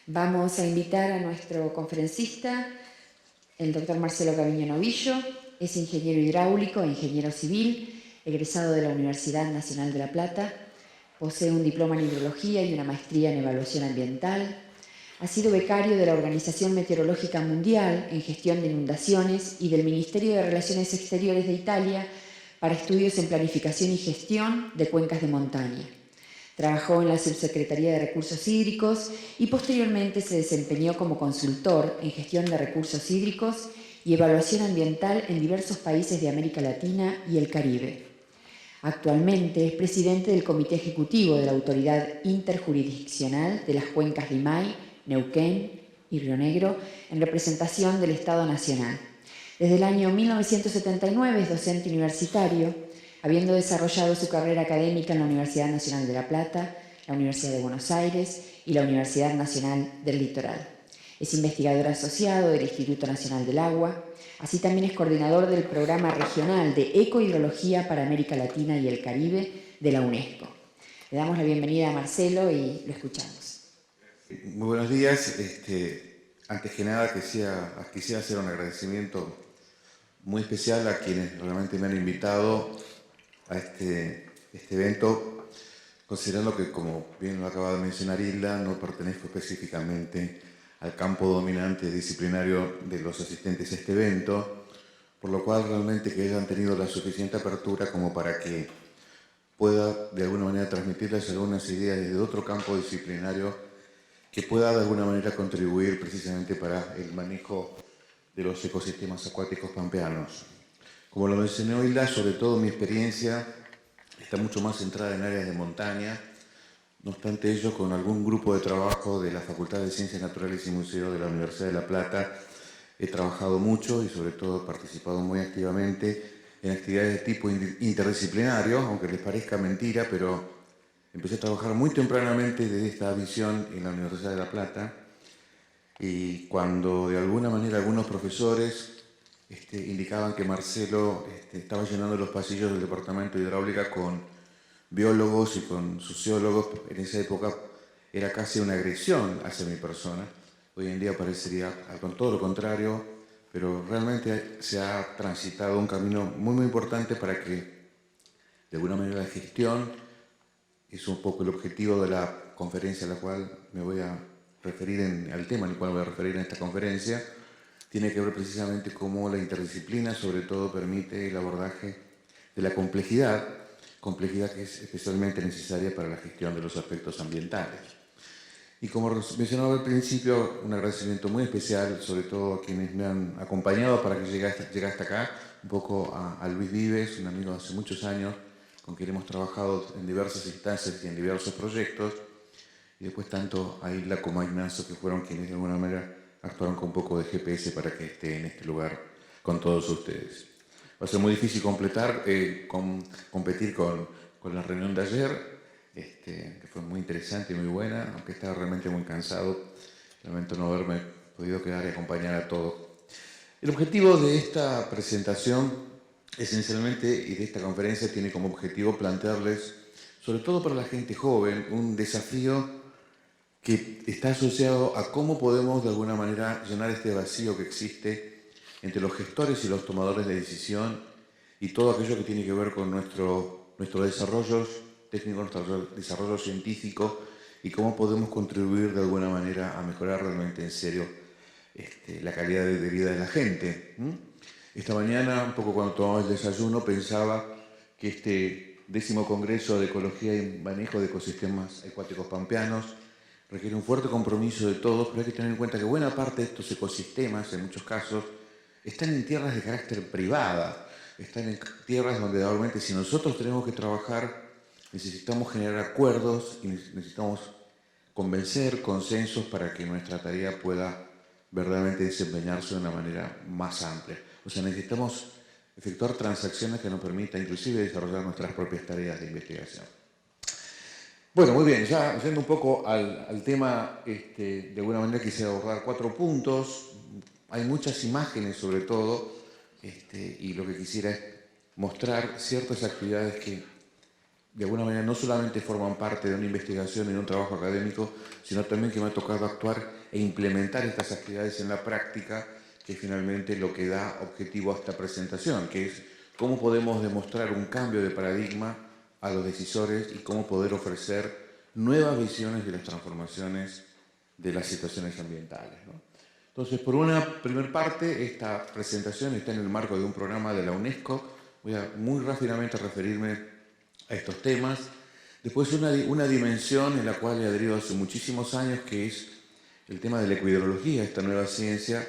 Vamos a invitar a nuestro conferencista, el doctor Marcelo Gaviño Novillo. Es ingeniero hidráulico e ingeniero civil, egresado de la Universidad Nacional de La Plata. Posee un diploma en hidrología y una maestría en evaluación ambiental. Ha sido becario de la Organización Meteorológica Mundial en gestión de inundaciones y del Ministerio de Relaciones Exteriores de Italia para estudios en planificación y gestión de cuencas de montaña. Trabajó en la Subsecretaría de Recursos Hídricos y posteriormente se desempeñó como consultor en gestión de recursos hídricos y evaluación ambiental en diversos países de América Latina y el Caribe. Actualmente es presidente del Comité Ejecutivo de la Autoridad Interjurisdiccional de las Cuencas Limay, Neuquén y Río Negro en representación del Estado Nacional. Desde el año 1979 es docente universitario, habiendo desarrollado su carrera académica en la Universidad Nacional de La Plata, la Universidad de Buenos Aires y la Universidad Nacional del Litoral. Es investigador asociado del Instituto Nacional del Agua. Así también es coordinador del Programa Regional de Ecohidrología para América Latina y el Caribe de la UNESCO. Le damos la bienvenida a Marcelo y lo escuchamos. Muy buenos días. Antes que nada quisiera hacer un agradecimiento muy especial a quienes realmente me han invitado a este evento, considerando que, como bien lo acaba de mencionar Isla, no pertenezco específicamente al campo dominante disciplinario de los asistentes a este evento, por lo cual realmente que hayan tenido la suficiente apertura como para que pueda de alguna manera transmitirles algunas ideas desde otro campo disciplinario que pueda de alguna manera contribuir precisamente para el manejo de los ecosistemas acuáticos pampeanos. Como lo mencionó Hilda, sobre todo mi experiencia está mucho más centrada en áreas de montaña. No obstante ello, con algún grupo de trabajo de la Facultad de Ciencias Naturales y Museos de la Universidad de La Plata, he trabajado mucho y sobre todo participado muy activamente en actividades de tipo interdisciplinario, aunque les parezca mentira, pero empecé a trabajar muy tempranamente desde esta visión en la Universidad de La Plata, y cuando de alguna manera algunos profesores indicaban que Marcelo estaba llenando los pasillos del departamento de hidráulica con biólogos y con sociólogos, en esa época era casi una agresión hacia mi persona. Hoy en día parecería con todo lo contrario, pero realmente se ha transitado un camino muy, muy importante para que de alguna manera la gestión es un poco el objetivo de la conferencia a la cual me voy a referir, al tema en el cual me voy a referir en esta conferencia, tiene que ver precisamente cómo la interdisciplina sobre todo permite el abordaje de la complejidad que es especialmente necesaria para la gestión de los aspectos ambientales. Y como mencionaba al principio, un agradecimiento muy especial, sobre todo a quienes me han acompañado para que llegue hasta acá, un poco a Luis Vives, un amigo de hace muchos años, con quien hemos trabajado en diversas instancias y en diversos proyectos, y después tanto a Isla como a Ignacio, que fueron quienes de alguna manera actuaron con un poco de GPS para que esté en este lugar con todos ustedes. Va a ser muy difícil competir con la reunión de ayer, que fue muy interesante y muy buena, aunque estaba realmente muy cansado. Lamento no haberme podido quedar y acompañar a todos. El objetivo de esta presentación, esencialmente, y de esta conferencia, tiene como objetivo plantearles, sobre todo para la gente joven, un desafío que está asociado a cómo podemos de alguna manera llenar este vacío que existe entre los gestores y los tomadores de decisión y todo aquello que tiene que ver con nuestro desarrollo técnico, nuestro desarrollo científico, y cómo podemos contribuir de alguna manera a mejorar realmente en serio la calidad de vida de la gente. Esta mañana, un poco cuando tomaba el desayuno, pensaba que este 10º Congreso de Ecología y Manejo de Ecosistemas Acuáticos Pampeanos requiere un fuerte compromiso de todos, pero hay que tener en cuenta que buena parte de estos ecosistemas, en muchos casos, están en tierras de carácter privada, están en tierras donde realmente si nosotros tenemos que trabajar, necesitamos generar acuerdos y necesitamos convencer consensos para que nuestra tarea pueda verdaderamente desempeñarse de una manera más amplia. O sea, necesitamos efectuar transacciones que nos permitan inclusive desarrollar nuestras propias tareas de investigación. Bueno, muy bien, ya yendo un poco al tema, de alguna manera quisiera abordar 4 puntos. Hay muchas imágenes sobre todo, y lo que quisiera es mostrar ciertas actividades que de alguna manera no solamente forman parte de una investigación y de un trabajo académico, sino también que me ha tocado actuar e implementar estas actividades en la práctica, que es finalmente lo que da objetivo a esta presentación, que es cómo podemos demostrar un cambio de paradigma a los decisores y cómo poder ofrecer nuevas visiones de las transformaciones de las situaciones ambientales, ¿no? Entonces, por una primera parte, esta presentación está en el marco de un programa de la UNESCO. Voy a muy rápidamente referirme a estos temas. Después una dimensión en la cual he adherido hace muchísimos años, que es el tema de la ecohidrología, esta nueva ciencia,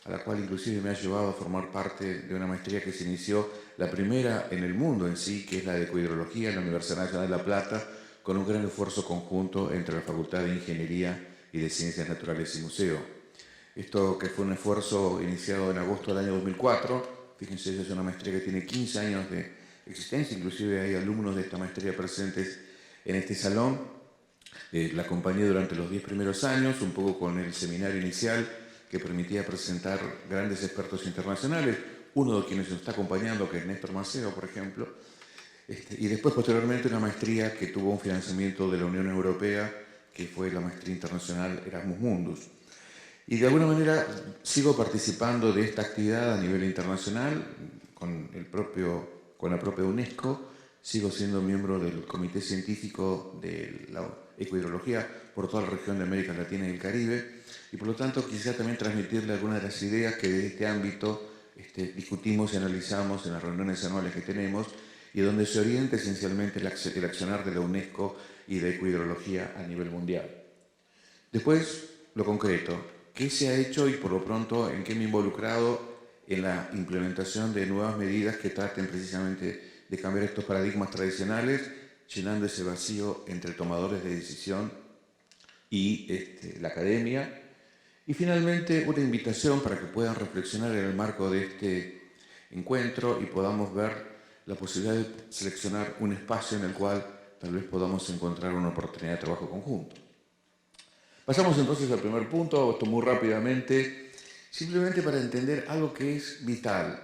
a la cual inclusive me ha llevado a formar parte de una maestría que se inició, la primera en el mundo en sí, que es la de ecohidrología en la Universidad Nacional de La Plata, con un gran esfuerzo conjunto entre la Facultad de Ingeniería y de Ciencias Naturales y Museo. Esto que fue un esfuerzo iniciado en agosto del año 2004, fíjense, es una maestría que tiene 15 años de existencia, inclusive hay alumnos de esta maestría presentes en este salón. La acompañé durante los 10 primeros años, un poco con el seminario inicial que permitía presentar grandes expertos internacionales, uno de quienes nos está acompañando, que es Néstor Maceo, por ejemplo, y después posteriormente una maestría que tuvo un financiamiento de la Unión Europea, que fue la maestría internacional Erasmus Mundus. Y de alguna manera sigo participando de esta actividad a nivel internacional con la propia UNESCO. Sigo siendo miembro del Comité Científico de la Ecohidrología por toda la región de América Latina y el Caribe. Y por lo tanto quisiera también transmitirle algunas de las ideas que de este ámbito discutimos y analizamos en las reuniones anuales que tenemos y donde se orienta esencialmente el accionar de la UNESCO y de ecohidrología a nivel mundial. Después, lo concreto. ¿Qué se ha hecho y por lo pronto en qué me he involucrado en la implementación de nuevas medidas que traten precisamente de cambiar estos paradigmas tradicionales, llenando ese vacío entre tomadores de decisión y la academia? Y finalmente una invitación para que puedan reflexionar en el marco de este encuentro y podamos ver la posibilidad de seleccionar un espacio en el cual tal vez podamos encontrar una oportunidad de trabajo conjunto. Pasamos entonces al primer punto, esto muy rápidamente, simplemente para entender algo que es vital.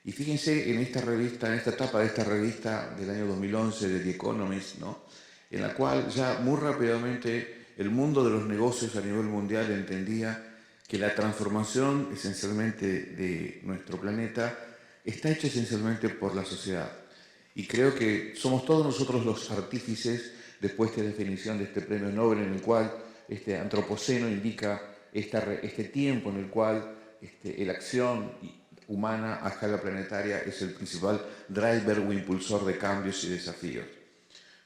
Y fíjense en esta revista, en esta etapa de esta revista del año 2011 de The Economist, ¿no?, en la cual ya muy rápidamente el mundo de los negocios a nivel mundial entendía que la transformación esencialmente de nuestro planeta está hecha esencialmente por la sociedad. Y creo que somos todos nosotros los artífices después de esta definición de este premio Nobel, en el cual este antropoceno indica este tiempo en el cual la acción humana a escala planetaria es el principal driver o impulsor de cambios y desafíos.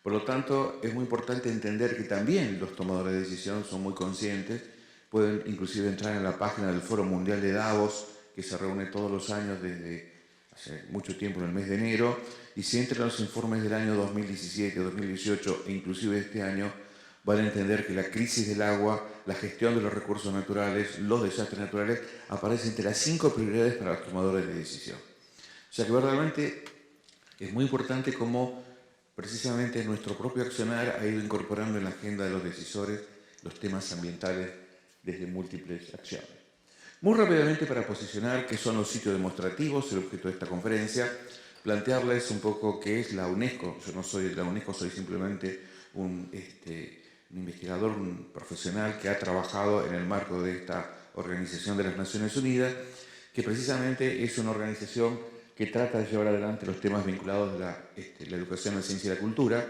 Por lo tanto, es muy importante entender que también los tomadores de decisión son muy conscientes, pueden inclusive entrar en la página del Foro Mundial de Davos, que se reúne todos los años desde hace mucho tiempo en el mes de enero, y si entran los informes del año 2017, 2018 e inclusive este año, van a entender que la crisis del agua, la gestión de los recursos naturales, los desastres naturales, aparecen entre las 5 prioridades para los tomadores de decisión. O sea que verdaderamente es muy importante cómo precisamente nuestro propio accionar ha ido incorporando en la agenda de los decisores los temas ambientales desde múltiples acciones. Muy rápidamente, para posicionar qué son los sitios demostrativos, el objeto de esta conferencia, plantearles un poco qué es la UNESCO. Yo no soy de la UNESCO, soy simplemente un investigador, un profesional que ha trabajado en el marco de esta Organización de las Naciones Unidas, que precisamente es una organización que trata de llevar adelante los temas vinculados a la educación, la ciencia y la cultura,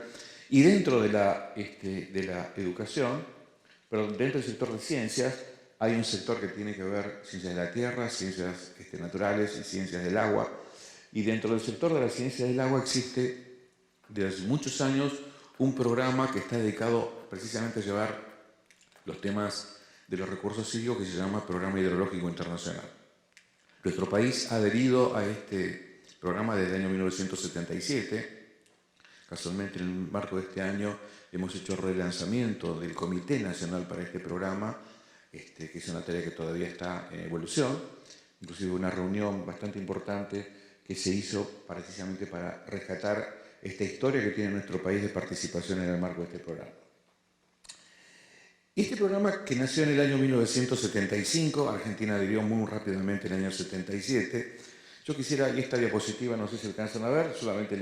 y dentro de la educación, pero dentro del sector de ciencias, hay un sector que tiene que ver ciencias de la tierra, ciencias naturales y ciencias del agua, y dentro del sector de las ciencias del agua existe desde hace muchos años un programa que está dedicado precisamente a llevar los temas de los recursos hídricos, que se llama Programa Hidrológico Internacional. Nuestro país ha adherido a este programa desde el año 1977. Casualmente, en el marco de este año, hemos hecho el relanzamiento del Comité Nacional para este programa, que es una tarea que todavía está en evolución. Inclusive una reunión bastante importante que se hizo precisamente para rescatar esta historia que tiene nuestro país de participación en el marco de este programa. Este programa, que nació en el año 1975, Argentina adhirió muy rápidamente en el año 77, Yo quisiera, y esta diapositiva no sé si alcanzan a ver, solamente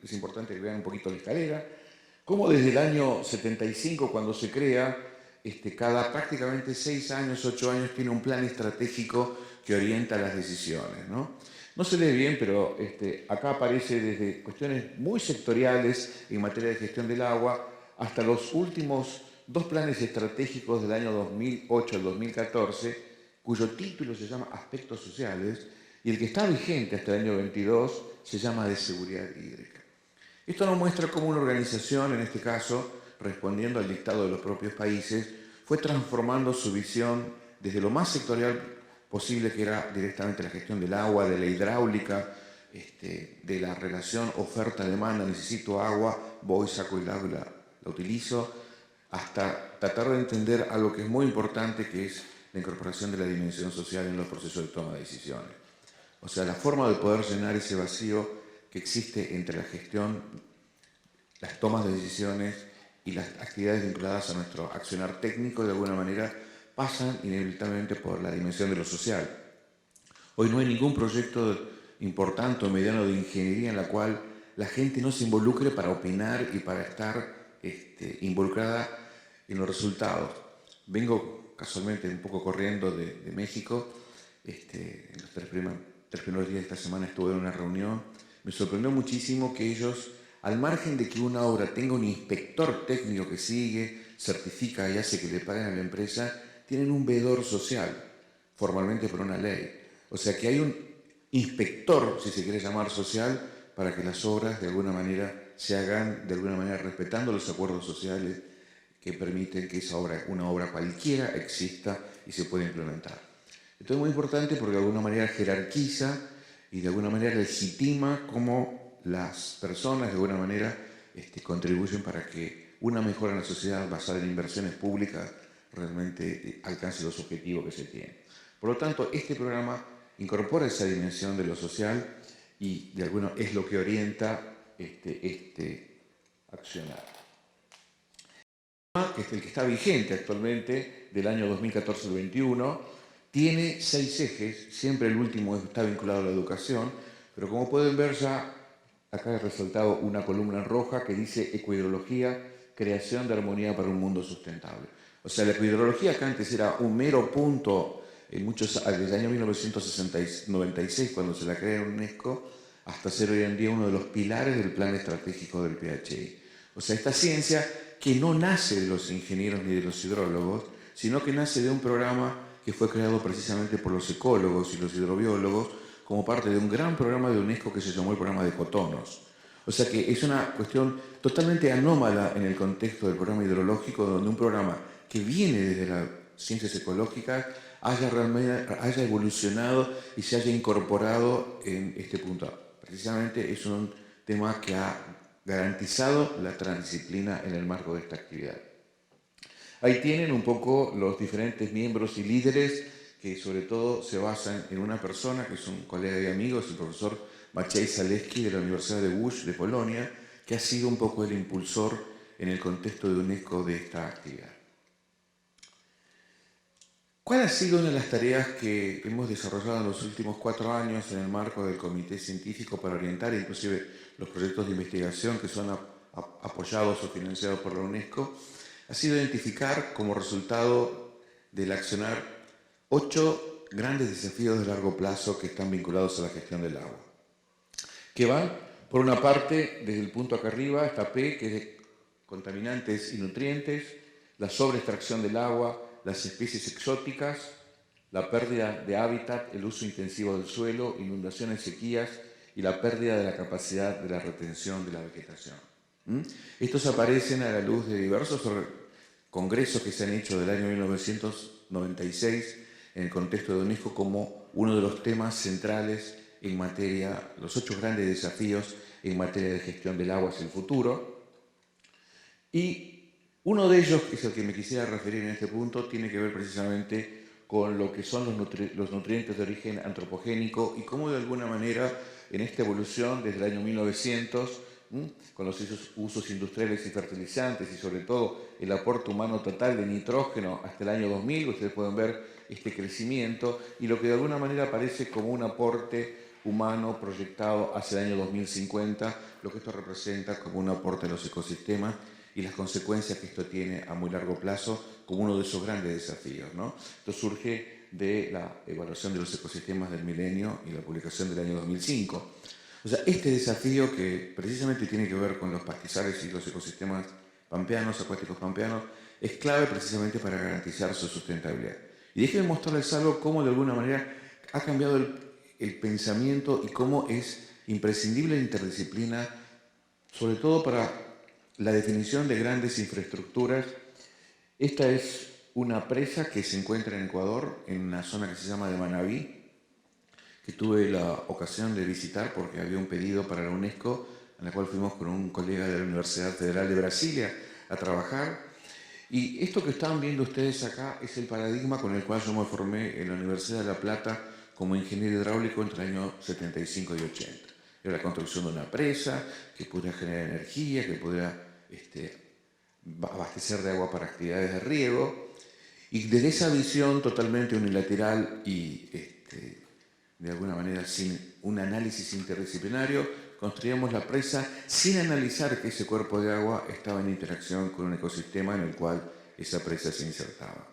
es importante que vean un poquito la escalera, cómo desde el año 75, cuando se crea, cada prácticamente 6 años, 8 años, tiene un plan estratégico que orienta las decisiones, ¿no? No se lee bien, pero acá aparece desde cuestiones muy sectoriales en materia de gestión del agua hasta los últimos 2 planes estratégicos del año 2008 al 2014, cuyo título se llama Aspectos Sociales, y el que está vigente hasta el año 22 se llama de Seguridad Hídrica. Esto nos muestra cómo una organización, en este caso, respondiendo al dictado de los propios países, fue transformando su visión desde lo más sectorial posible, que era directamente la gestión del agua, de la hidráulica, de la relación oferta-demanda, necesito agua, voy, saco el agua y la utilizo, hasta tratar de entender algo que es muy importante, que es la incorporación de la dimensión social en los procesos de toma de decisiones. O sea, la forma de poder llenar ese vacío que existe entre la gestión, las tomas de decisiones y las actividades vinculadas a nuestro accionar técnico, de alguna manera, pasan inevitablemente por la dimensión de lo social. Hoy no hay ningún proyecto importante o mediano de ingeniería en la cual la gente no se involucre para opinar y para estar involucrada en los resultados. Vengo casualmente un poco corriendo de México. En los tres primeros días de esta semana estuve en una reunión. Me sorprendió muchísimo que ellos, al margen de que una obra tenga un inspector técnico que sigue, certifica y hace que le paguen a la empresa, tienen un veedor social, formalmente por una ley. O sea que hay un inspector, si se quiere llamar social, para que las obras de alguna manera se hagan de alguna manera respetando los acuerdos sociales que permiten que esa obra, una obra cualquiera, exista y se pueda implementar. Esto es muy importante porque de alguna manera jerarquiza y de alguna manera legitima cómo las personas de alguna manera contribuyen para que una mejora en la sociedad basada en inversiones públicas realmente alcance los objetivos que se tienen. Por lo tanto, este programa incorpora esa dimensión de lo social y de alguna es lo que orienta este accionar. Que es el que está vigente actualmente, del año 2014 al 2021, tiene 6 ejes, siempre el último está vinculado a la educación, pero como pueden ver ya, acá he resaltado una columna en roja que dice ecohidrología, creación de armonía para un mundo sustentable. O sea, la ecohidrología, que antes era un mero punto, desde el año 1996, cuando se la crea en UNESCO, hasta ser hoy en día uno de los pilares del plan estratégico del PHI. O sea, esta ciencia que no nace de los ingenieros ni de los hidrólogos, sino que nace de un programa que fue creado precisamente por los ecólogos y los hidrobiólogos como parte de un gran programa de UNESCO que se llamó el programa de Cotonos. O sea que es una cuestión totalmente anómala en el contexto del programa hidrológico, donde un programa que viene desde las ciencias ecológicas haya evolucionado y se haya incorporado en este punto. Precisamente es un tema que ha garantizado la transdisciplina en el marco de esta actividad. Ahí tienen un poco los diferentes miembros y líderes que sobre todo se basan en una persona que es un colega y amigo, es el profesor Maciej Zaleski de la Universidad de Łódź de Polonia, que ha sido un poco el impulsor en el contexto de UNESCO de esta actividad. ¿Cuál ha sido una de las tareas que hemos desarrollado en los últimos 4 años en el marco del Comité Científico para orientar inclusive los proyectos de investigación que son apoyados o financiados por la UNESCO? Ha sido identificar como resultado del accionar 8 grandes desafíos de largo plazo que están vinculados a la gestión del agua. Que van, por una parte, desde el punto acá arriba, está P, que es de contaminantes y nutrientes, la sobreextracción del agua, las especies exóticas, la pérdida de hábitat, el uso intensivo del suelo, inundaciones, sequías y la pérdida de la capacidad de la retención de la vegetación. Estos aparecen a la luz de diversos congresos que se han hecho del año 1996 en el contexto de UNESCO como uno de los temas centrales en materia, los 8 grandes desafíos en materia de gestión del agua hacia el futuro. Y uno de ellos, que es el que me quisiera referir en este punto, tiene que ver precisamente con lo que son los nutrientes de origen antropogénico y cómo de alguna manera en esta evolución desde el año 1900, con los usos industriales y fertilizantes y sobre todo el aporte humano total de nitrógeno hasta el año 2000, ustedes pueden ver este crecimiento y lo que de alguna manera aparece como un aporte humano proyectado hacia el año 2050, lo que esto representa como un aporte a los ecosistemas y las consecuencias que esto tiene a muy largo plazo como uno de esos grandes desafíos, ¿no? Esto surge de la evaluación de los ecosistemas del milenio y la publicación del año 2005. O sea, este desafío que precisamente tiene que ver con los pastizales y los ecosistemas pampeanos, acuáticos pampeanos, es clave precisamente para garantizar su sustentabilidad. Y déjenme mostrarles algo cómo de alguna manera ha cambiado el pensamiento y cómo es imprescindible la interdisciplina, sobre todo para la definición de grandes infraestructuras. Esta es una presa que se encuentra en Ecuador, en una zona que se llama de Manabí, que tuve la ocasión de visitar porque había un pedido para la UNESCO, en la cual fuimos con un colega de la Universidad Federal de Brasilia a trabajar. Y esto que están viendo ustedes acá es el paradigma con el cual yo me formé en la Universidad de La Plata como ingeniero hidráulico entre el año 75 y 80. Era la construcción de una presa que pudiera generar energía, que pudiera abastecer de agua para actividades de riego. Y desde esa visión totalmente unilateral y de alguna manera sin un análisis interdisciplinario, construíamos la presa sin analizar que ese cuerpo de agua estaba en interacción con un ecosistema en el cual esa presa se insertaba.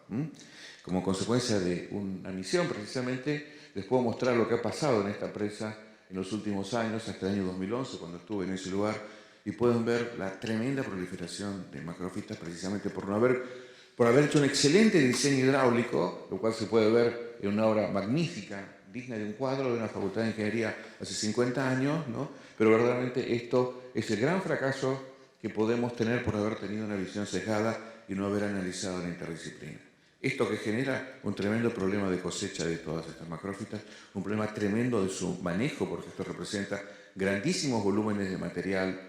Como consecuencia de una misión, precisamente, les puedo mostrar lo que ha pasado en esta presa en los últimos años, hasta el año 2011, cuando estuve en ese lugar, y pueden ver la tremenda proliferación de macrofitas, precisamente por haber hecho un excelente diseño hidráulico, lo cual se puede ver en una obra magnífica, digna de un cuadro de una facultad de ingeniería hace 50 años, ¿no? Pero verdaderamente esto es el gran fracaso que podemos tener por haber tenido una visión sesgada y no haber analizado la interdisciplina. Esto que genera un tremendo problema de cosecha de todas estas macrófitas, un problema tremendo de su manejo, porque esto representa grandísimos volúmenes de material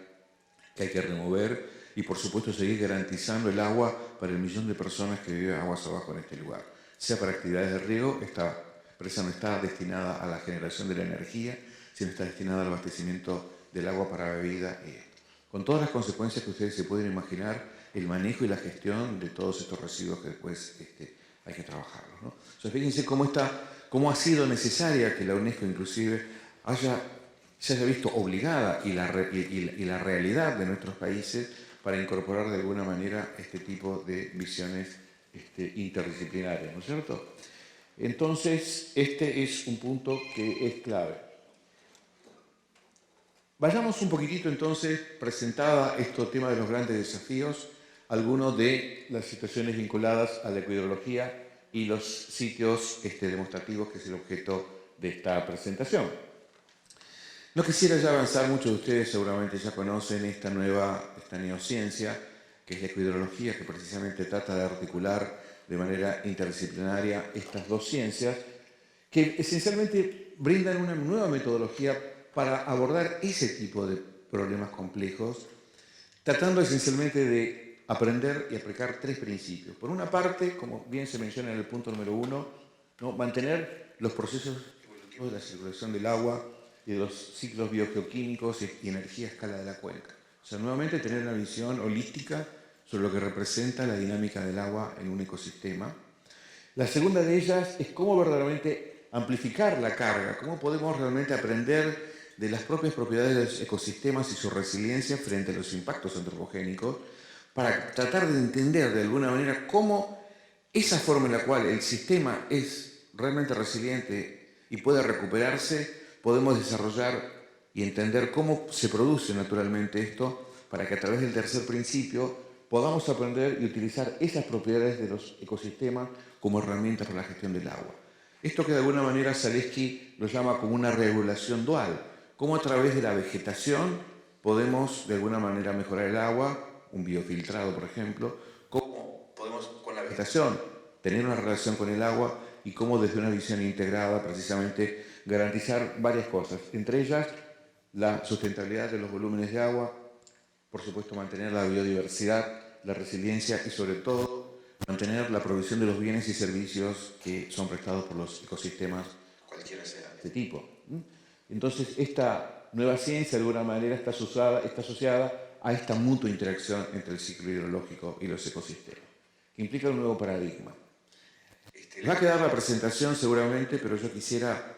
que hay que remover y por supuesto seguir garantizando el agua para el millón de personas que viven aguas abajo en este lugar. Sea para actividades de riego, esta presa no está destinada a la generación de la energía, sino está destinada al abastecimiento del agua para bebida y esto. Con todas las consecuencias que ustedes se pueden imaginar, el manejo y la gestión de todos estos residuos que después hay que trabajarlos, ¿no? O sea, fíjense cómo ha sido necesaria que la UNESCO inclusive se haya visto obligada y la realidad de nuestros países para incorporar de alguna manera este tipo de visiones interdisciplinarias, ¿no es cierto? Entonces, este es un punto que es clave. Vayamos un poquitito entonces, presentada este tema de los grandes desafíos, algunos de las situaciones vinculadas a la ecohidrología y los sitios demostrativos que es el objeto de esta presentación. No quisiera ya avanzar, muchos de ustedes seguramente ya conocen esta neociencia, que es la ecohidrología, que precisamente trata de articular de manera interdisciplinaria estas dos ciencias, que esencialmente brindan una nueva metodología para abordar ese tipo de problemas complejos, tratando esencialmente de aprender y aplicar tres principios. Por una parte, como bien se menciona en el punto número 1, ¿no?, mantener los procesos evolutivos de la circulación del agua y de los ciclos biogeoquímicos y energía a escala de la cuenca. O sea, nuevamente tener una visión holística sobre lo que representa la dinámica del agua en un ecosistema. La segunda de ellas es cómo verdaderamente amplificar la carga, cómo podemos realmente aprender de las propias propiedades de los ecosistemas y su resiliencia frente a los impactos antropogénicos, para tratar de entender de alguna manera cómo esa forma en la cual el sistema es realmente resiliente y puede recuperarse, podemos desarrollar y entender cómo se produce naturalmente esto, para que a través del tercer principio podamos aprender y utilizar esas propiedades de los ecosistemas como herramientas para la gestión del agua. Esto que de alguna manera Zaleski lo llama como una regulación dual, cómo a través de la vegetación podemos de alguna manera mejorar el agua, un biofiltrado por ejemplo, cómo podemos con la vegetación tener una relación con el agua y cómo desde una visión integrada precisamente garantizar varias cosas, entre ellas la sustentabilidad de los volúmenes de agua, por supuesto mantener la biodiversidad, la resiliencia y sobre todo mantener la provisión de los bienes y servicios que son prestados por los ecosistemas, cualquiera sea de este tipo. Entonces, esta nueva ciencia de alguna manera está asociada a esta mutua interacción entre el ciclo hidrológico y los ecosistemas, que implica un nuevo paradigma. Va a quedar la presentación seguramente, pero yo quisiera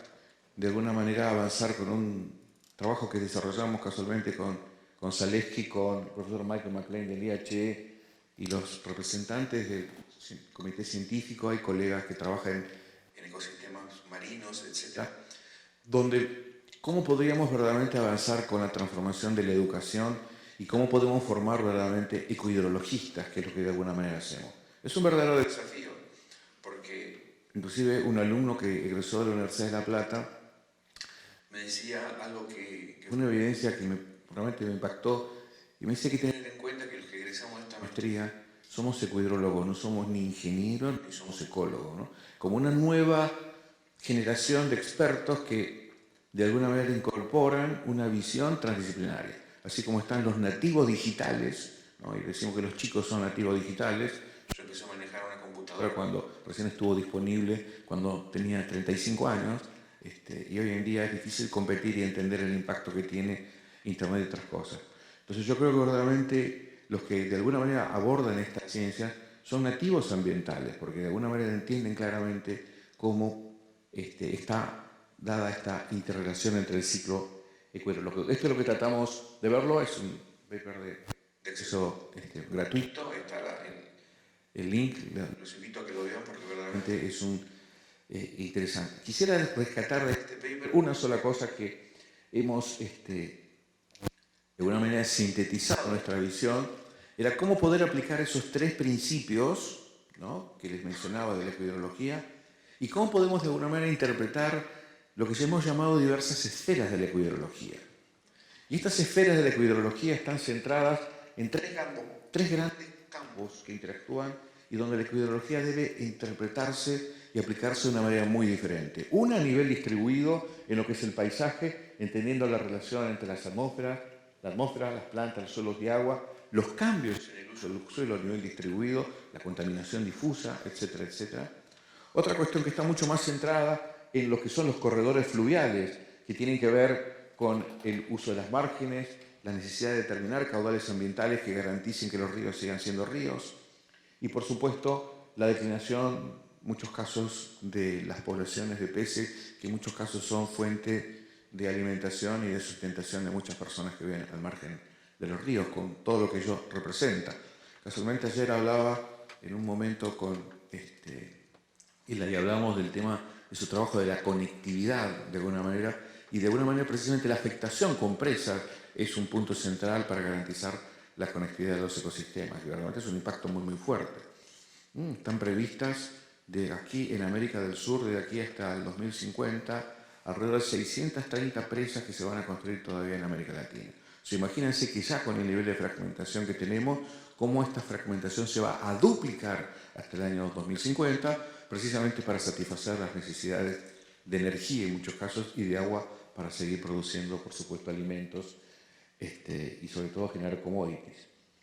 de alguna manera avanzar con un trabajo que desarrollamos casualmente con Zaleski, con el profesor Michael McLean del IHE y los representantes del comité científico. Hay colegas que trabajan en ecosistemas marinos, etc. Donde cómo podríamos verdaderamente avanzar con la transformación de la educación y cómo podemos formar verdaderamente ecohidrologistas, que es lo que de alguna manera hacemos. Es un verdadero desafío, porque inclusive un alumno que egresó de la Universidad de La Plata me decía algo que fue una evidencia que realmente me impactó, y me dice que tener en cuenta que los que egresamos de esta maestría somos ecohidrólogos, no somos ni ingenieros ni somos ecólogos, ¿no? Como una nueva generación de expertos que de alguna manera incorporan una visión transdisciplinaria. Así como están los nativos digitales, ¿no? Y decimos que los chicos son nativos digitales. Yo empecé a manejar una computadora cuando recién estuvo disponible, cuando tenía 35 años, y hoy en día es difícil competir y entender el impacto que tiene Internet y otras cosas. Entonces yo creo que verdaderamente los que de alguna manera abordan estas ciencias son nativos ambientales, porque de alguna manera entienden claramente cómo está dada esta interrelación entre el ciclo ecohidrológico. Esto es lo que tratamos de verlo, es un paper de acceso gratuito, ahí está el link, los invito a que lo vean porque verdaderamente es interesante. Quisiera rescatar de este paper una sola cosa que hemos de alguna manera sintetizado nuestra visión, era cómo poder aplicar esos tres principios, ¿no?, que les mencionaba de la ecohidrología, y cómo podemos de alguna manera interpretar lo que hemos llamado diversas esferas de la ecohidrología. Y estas esferas de la ecohidrología están centradas en tres grandes campos que interactúan y donde la ecohidrología debe interpretarse y aplicarse de una manera muy diferente. Una a nivel distribuido en lo que es el paisaje, entendiendo la relación entre las atmósferas, las plantas, los suelos de agua, los cambios en el uso del suelo a nivel distribuido, la contaminación difusa, etcétera, etcétera. Otra cuestión que está mucho más centrada en lo que son los corredores fluviales, que tienen que ver con el uso de las márgenes, la necesidad de determinar caudales ambientales que garanticen que los ríos sigan siendo ríos, y por supuesto la declinación, muchos casos de las poblaciones de peces, que en muchos casos son fuente de alimentación y de sustentación de muchas personas que viven al margen de los ríos, con todo lo que ello representa. Casualmente ayer hablaba en un momento con y hablamos del tema de su trabajo de la conectividad de alguna manera, y de alguna manera precisamente la afectación con presas es un punto central para garantizar la conectividad de los ecosistemas, y realmente es un impacto muy muy fuerte. Están previstas de aquí en América del Sur, de aquí hasta el 2050, alrededor de 630 presas que se van a construir todavía en América Latina. O sea, imagínense que ya con el nivel de fragmentación que tenemos, cómo esta fragmentación se va a duplicar hasta el año 2050, precisamente para satisfacer las necesidades de energía en muchos casos y de agua para seguir produciendo, por supuesto, alimentos y sobre todo generar commodities.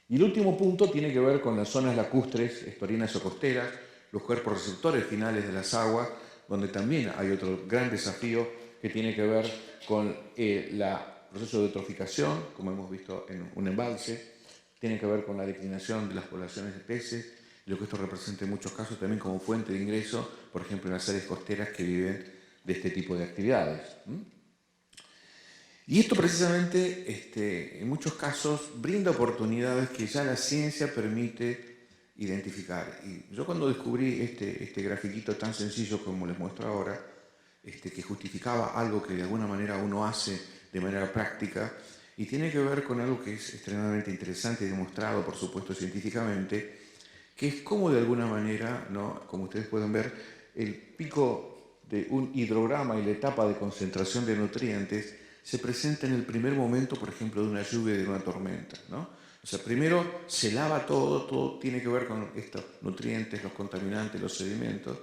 Y el último punto tiene que ver con las zonas lacustres, estuarinas o costeras, los cuerpos receptores finales de las aguas, donde también hay otro gran desafío que tiene que ver con el proceso de eutroficación, como hemos visto en un embalse, tiene que ver con la declinación de las poblaciones de peces, y lo que esto representa en muchos casos también como fuente de ingreso, por ejemplo, en las áreas costeras que viven de este tipo de actividades. Y esto precisamente, en muchos casos, brinda oportunidades que ya la ciencia permite identificar. Y yo cuando descubrí este grafiquito tan sencillo como les muestro ahora, que justificaba algo que de alguna manera uno hace de manera práctica, y tiene que ver con algo que es extremadamente interesante y demostrado, por supuesto, científicamente, que es cómo de alguna manera, ¿no?, como ustedes pueden ver, el pico de un hidrograma y la etapa de concentración de nutrientes se presenta en el primer momento, por ejemplo, de una lluvia y de una tormenta, ¿no? O sea, primero se lava todo tiene que ver con estos nutrientes, los contaminantes, los sedimentos,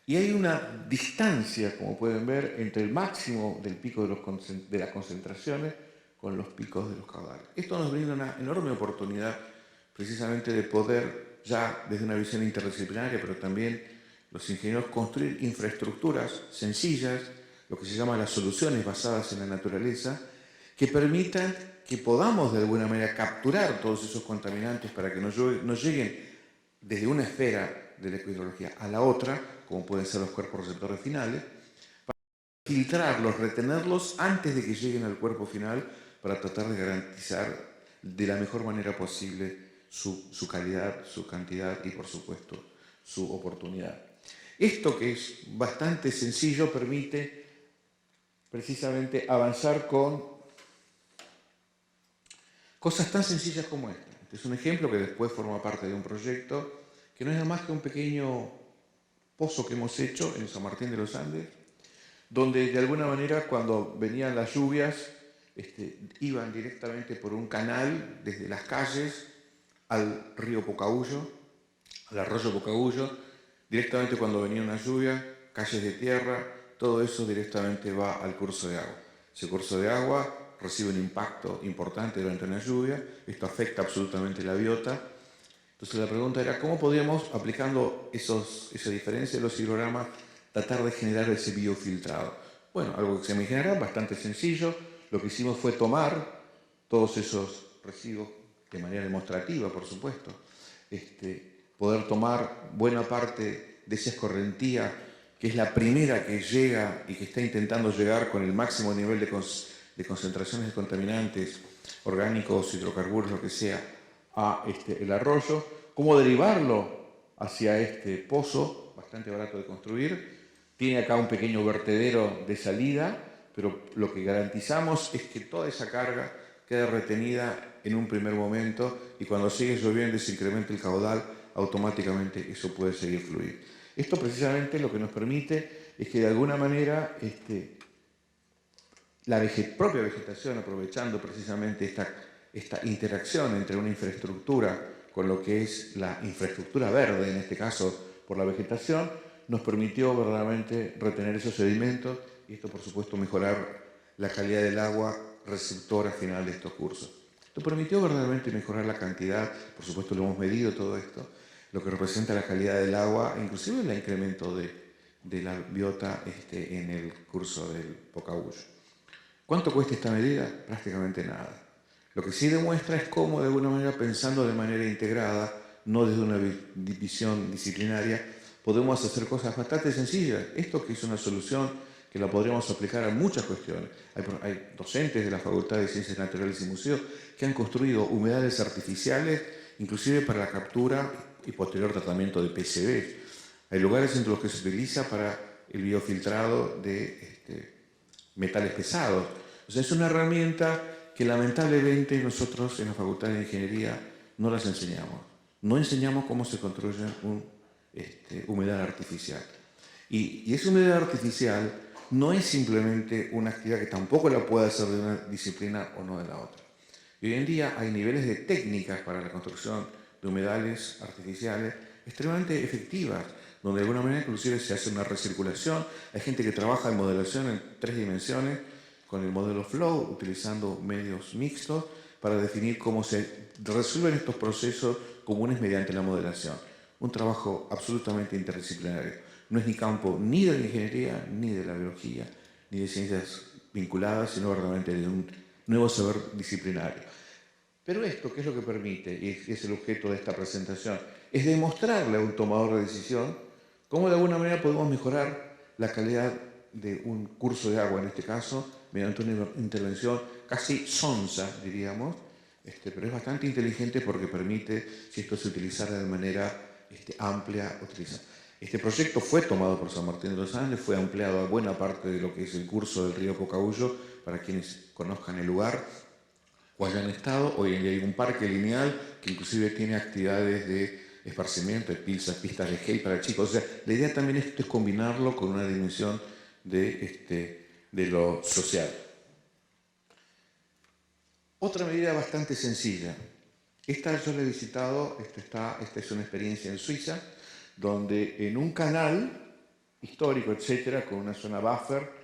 y hay una distancia, como pueden ver, entre el máximo del pico de las concentraciones con los picos de los caudales. Esto nos brinda una enorme oportunidad precisamente de poder, ya desde una visión interdisciplinaria, pero también los ingenieros, construir infraestructuras sencillas, lo que se llama las soluciones basadas en la naturaleza, que permitan que podamos de alguna manera capturar todos esos contaminantes para que nos lleguen desde una esfera de la ecohidrología a la otra, como pueden ser los cuerpos receptores finales, filtrarlos, retenerlos antes de que lleguen al cuerpo final para tratar de garantizar de la mejor manera posible su calidad, su cantidad y, por supuesto, su oportunidad. Esto, que es bastante sencillo, permite precisamente avanzar con cosas tan sencillas como esta. Este es un ejemplo que después forma parte de un proyecto que no es nada más que un pequeño pozo que hemos hecho en San Martín de los Andes, donde de alguna manera cuando venían las lluvias iban directamente por un canal desde las calles al río Pocahuyo, al arroyo Pocahuyo. Directamente cuando venía una lluvia, calles de tierra, todo eso directamente va al curso de agua. Ese curso de agua recibe un impacto importante durante una lluvia, esto afecta absolutamente la biota. Entonces la pregunta era, ¿cómo podríamos, aplicando esa diferencia de los hidrogramas, tratar de generar ese biofiltrado? Bueno, algo que se me genera bastante sencillo. Lo que hicimos fue tomar todos esos residuos de manera demostrativa, por supuesto, poder tomar buena parte de esa escorrentía, que es la primera que llega y que está intentando llegar con el máximo nivel de concentraciones de contaminantes orgánicos, hidrocarburos, lo que sea, a el arroyo, cómo derivarlo hacia este pozo, bastante barato de construir. Tiene acá un pequeño vertedero de salida, pero lo que garantizamos es que toda esa carga quede retenida en un primer momento y cuando sigue lloviendo y se incrementa el caudal, automáticamente eso puede seguir fluir. Esto precisamente lo que nos permite es que de alguna manera la propia vegetación, aprovechando precisamente esta interacción entre una infraestructura con lo que es la infraestructura verde, en este caso por la vegetación, nos permitió verdaderamente retener esos sedimentos y esto, por supuesto, mejorar la calidad del agua receptora final de estos cursos. Esto permitió verdaderamente mejorar la cantidad, por supuesto lo hemos medido todo esto, lo que representa la calidad del agua, inclusive el incremento de la biota en el curso del Pocahuyo. ¿Cuánto cuesta esta medida? Prácticamente nada. Lo que sí demuestra es cómo, de alguna manera, pensando de manera integrada, no desde una visión disciplinaria, podemos hacer cosas bastante sencillas. Esto que es una solución que la podríamos aplicar a muchas cuestiones. Hay docentes de la Facultad de Ciencias Naturales y Museos que han construido humedales artificiales, inclusive para la captura y posterior tratamiento de PCBs. Hay lugares entre los que se utiliza para el biofiltrado de metales pesados. O sea, es una herramienta que lamentablemente nosotros en la Facultad de Ingeniería no las enseñamos. No enseñamos cómo se construye un humedal artificial. Y esa humedad artificial no es simplemente una actividad que tampoco la puede hacer de una disciplina o no de la otra. Y hoy en día hay niveles de técnicas para la construcción de humedales artificiales extremadamente efectivas, donde de alguna manera inclusive se hace una recirculación. Hay gente que trabaja en modelación en 3 dimensiones con el modelo Flow, utilizando medios mixtos para definir cómo se resuelven estos procesos comunes mediante la modelación. Un trabajo absolutamente interdisciplinario. No es ni campo ni de la ingeniería, ni de la biología, ni de ciencias vinculadas, sino verdaderamente de un nuevo saber disciplinario. Pero esto, ¿qué es lo que permite? Y es el objeto de esta presentación, es demostrarle a un tomador de decisión cómo de alguna manera podemos mejorar la calidad de un curso de agua, en este caso, mediante una intervención casi sonsa, diríamos, pero es bastante inteligente porque permite, si esto se utilizara de manera amplia, utilizar. Este proyecto fue tomado por San Martín de los Andes, fue ampliado a buena parte de lo que es el curso del río Pocahuyo, para quienes conozcan el lugar o hayan estado. Hoy en día hay un parque lineal que inclusive tiene actividades de esparcimiento, de pistas de skate para chicos. O sea, la idea también es combinarlo con una dimensión de lo social. Otra medida bastante sencilla. Esta yo la he visitado, esta es una experiencia en Suiza, donde en un canal histórico, etcétera, con una zona buffer,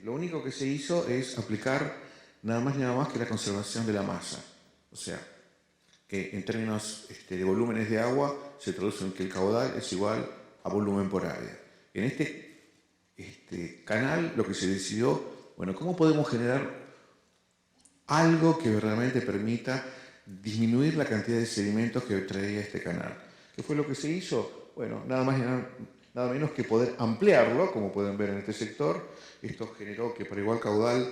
lo único que se hizo es aplicar nada más y nada más que la conservación de la masa. O sea, que en términos de volúmenes de agua se traduce en que el caudal es igual a volumen por área. En este canal lo que se decidió, bueno, ¿cómo podemos generar algo que verdaderamente permita disminuir la cantidad de sedimentos que traía este canal? ¿Qué fue lo que se hizo? Bueno, nada más y nada nada menos que poder ampliarlo, como pueden ver en este sector. Esto generó que por igual caudal,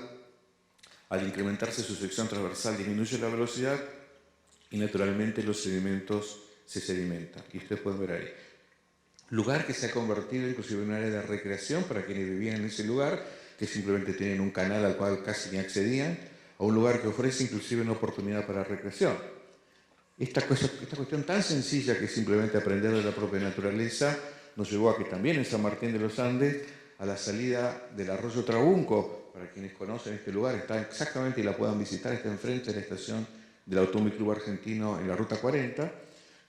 al incrementarse su sección transversal, disminuye la velocidad y naturalmente los sedimentos se sedimentan. Y ustedes pueden ver ahí. Lugar que se ha convertido inclusive en un área de recreación para quienes vivían en ese lugar, que simplemente tienen un canal al cual casi ni accedían, a un lugar que ofrece inclusive una oportunidad para recreación. Esta cuestión tan sencilla que es simplemente aprender de la propia naturaleza nos llevó a que también en San Martín de los Andes, a la salida del arroyo Trabunco, para quienes conocen este lugar, está exactamente y la puedan visitar, está enfrente de la estación del Automóvil Club Argentino en la Ruta 40,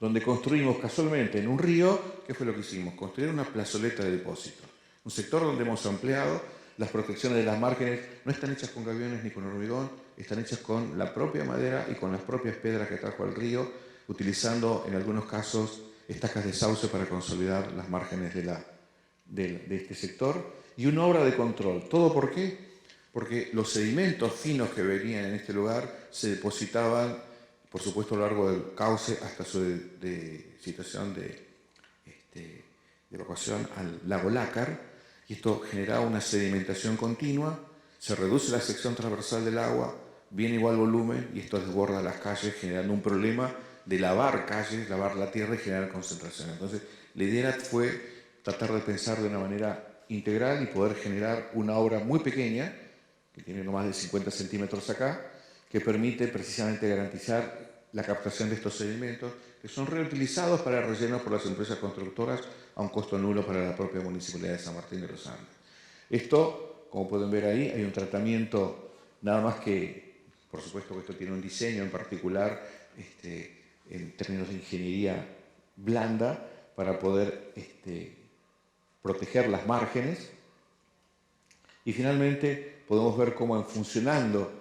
donde construimos casualmente en un río, ¿qué fue lo que hicimos? Construir una plazoleta de depósito. Un sector donde hemos ampliado las protecciones de las márgenes, no están hechas con gaviones ni con hormigón, están hechas con la propia madera y con las propias piedras que trajo al río, utilizando en algunos casos estacas de sauce para consolidar las márgenes de este sector. Y una obra de control. ¿Todo por qué? Porque los sedimentos finos que venían en este lugar se depositaban, por supuesto, a lo largo del cauce hasta su situación de evacuación al lago Lácar, y esto generaba una sedimentación continua, se reduce la sección transversal del agua, viene igual volumen, y esto desborda las calles, generando un problema de lavar calles, lavar la tierra y generar concentración. Entonces, la idea fue tratar de pensar de una manera integral y poder generar una obra muy pequeña, que tiene no más de 50 centímetros acá, que permite precisamente garantizar la captación de estos sedimentos, que son reutilizados para rellenos por las empresas constructoras a un costo nulo para la propia Municipalidad de San Martín de los Andes. Esto, como pueden ver ahí, hay un tratamiento, nada más que, por supuesto que esto tiene un diseño en particular, en términos de ingeniería blanda, para poder proteger las márgenes. Y finalmente podemos ver cómo en funcionando,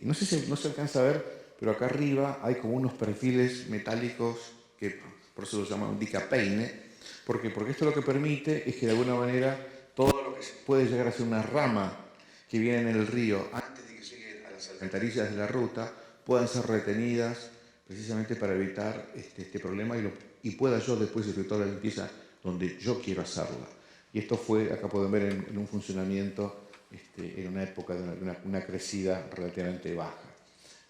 no sé si no se alcanza a ver, pero acá arriba hay como unos perfiles metálicos que por eso lo llaman dicapeine. ¿Por qué? Porque esto lo que permite es que de alguna manera todo lo que puede llegar a ser una rama que viene en el río antes de que llegue a las alcantarillas de la ruta puedan ser retenidas precisamente para evitar este problema y pueda yo después efectuar la limpieza donde yo quiero hacerla. Y esto fue, acá pueden ver en un funcionamiento en una época de una crecida relativamente baja.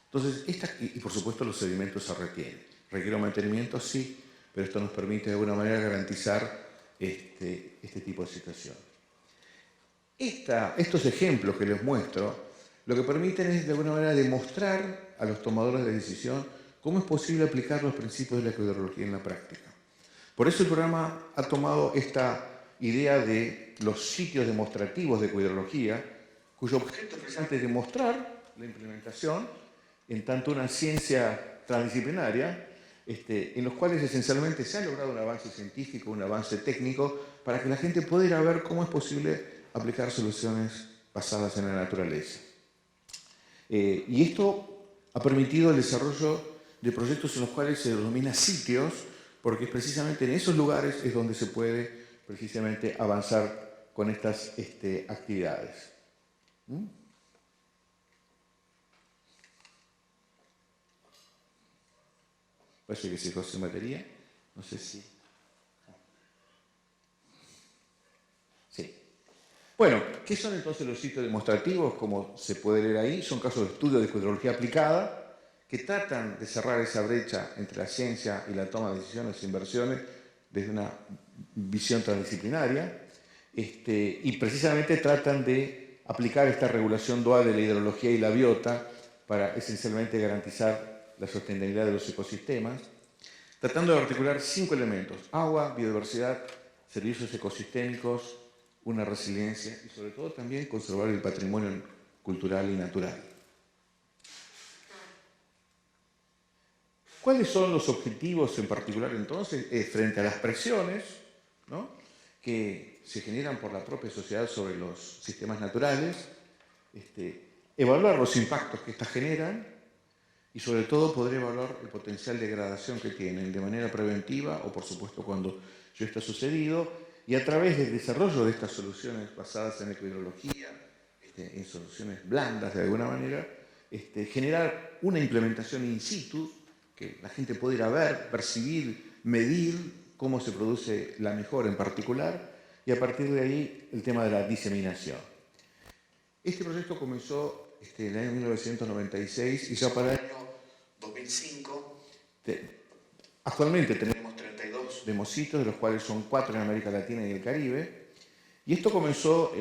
Entonces, y por supuesto los sedimentos se retienen. ¿Requiere un mantenimiento? Sí, pero esto nos permite de alguna manera garantizar este tipo de situación. Estos ejemplos que les muestro, lo que permiten es de alguna manera demostrar a los tomadores de decisión cómo es posible aplicar los principios de la hidrología en la práctica. Por eso el programa ha tomado esta idea de los sitios demostrativos de hidrología, cuyo objeto es precisamente demostrar la implementación en tanto una ciencia transdisciplinaria, en los cuales esencialmente se ha logrado un avance científico, un avance técnico, para que la gente pueda ir a ver cómo es posible aplicar soluciones basadas en la naturaleza. Y esto ha permitido el desarrollo de proyectos en los cuales se denomina sitios, porque precisamente en esos lugares es donde se puede precisamente avanzar con estas actividades. Parece que se dejó sin batería. No sé si... Sí. Bueno, ¿qué son entonces los sitios demostrativos? Como se puede leer ahí, son casos de estudio de hidrología aplicada que tratan de cerrar esa brecha entre la ciencia y la toma de decisiones e inversiones desde una visión transdisciplinaria, y precisamente tratan de aplicar esta regulación dual de la hidrología y la biota para esencialmente garantizar la sostenibilidad de los ecosistemas, tratando de articular 5 elementos: agua, biodiversidad, servicios ecosistémicos, una resiliencia y sobre todo también conservar el patrimonio cultural y natural. ¿Cuáles son los objetivos en particular entonces frente a las presiones, ¿no?, que se generan por la propia sociedad sobre los sistemas naturales? Evaluar los impactos que éstas generan y sobre todo poder evaluar el potencial de degradación que tienen de manera preventiva o por supuesto cuando ya está sucedido, y a través del desarrollo de estas soluciones basadas en ecohidrología, en soluciones blandas de alguna manera, generar una implementación in situ que la gente pueda ir a ver, percibir, medir cómo se produce la mejora en particular, y a partir de ahí el tema de la diseminación. Este proyecto comenzó en el año 1996 y ya para el año 2005 actualmente tenemos 32 demositos, de los cuales son 4 en América Latina y el Caribe. Y esto comenzó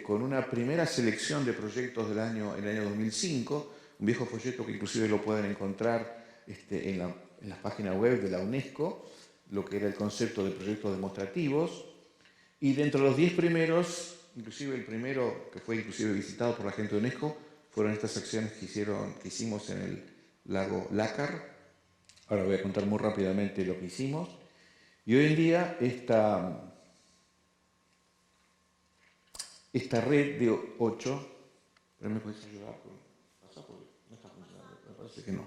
con una primera selección de proyectos en el año 2005, un viejo folleto que inclusive lo pueden encontrar en la página web de la UNESCO, lo que era el concepto de proyectos demostrativos. Y dentro de los 10 primeros, inclusive el primero que fue inclusive visitado por la gente de UNESCO, fueron estas acciones que hicimos en el lago Lácar. Ahora voy a contar muy rápidamente lo que hicimos. Y hoy en día esta red de 8, ¿pero me puedes ayudar? ¿Pasa? Porque no está funcionando, me parece que no.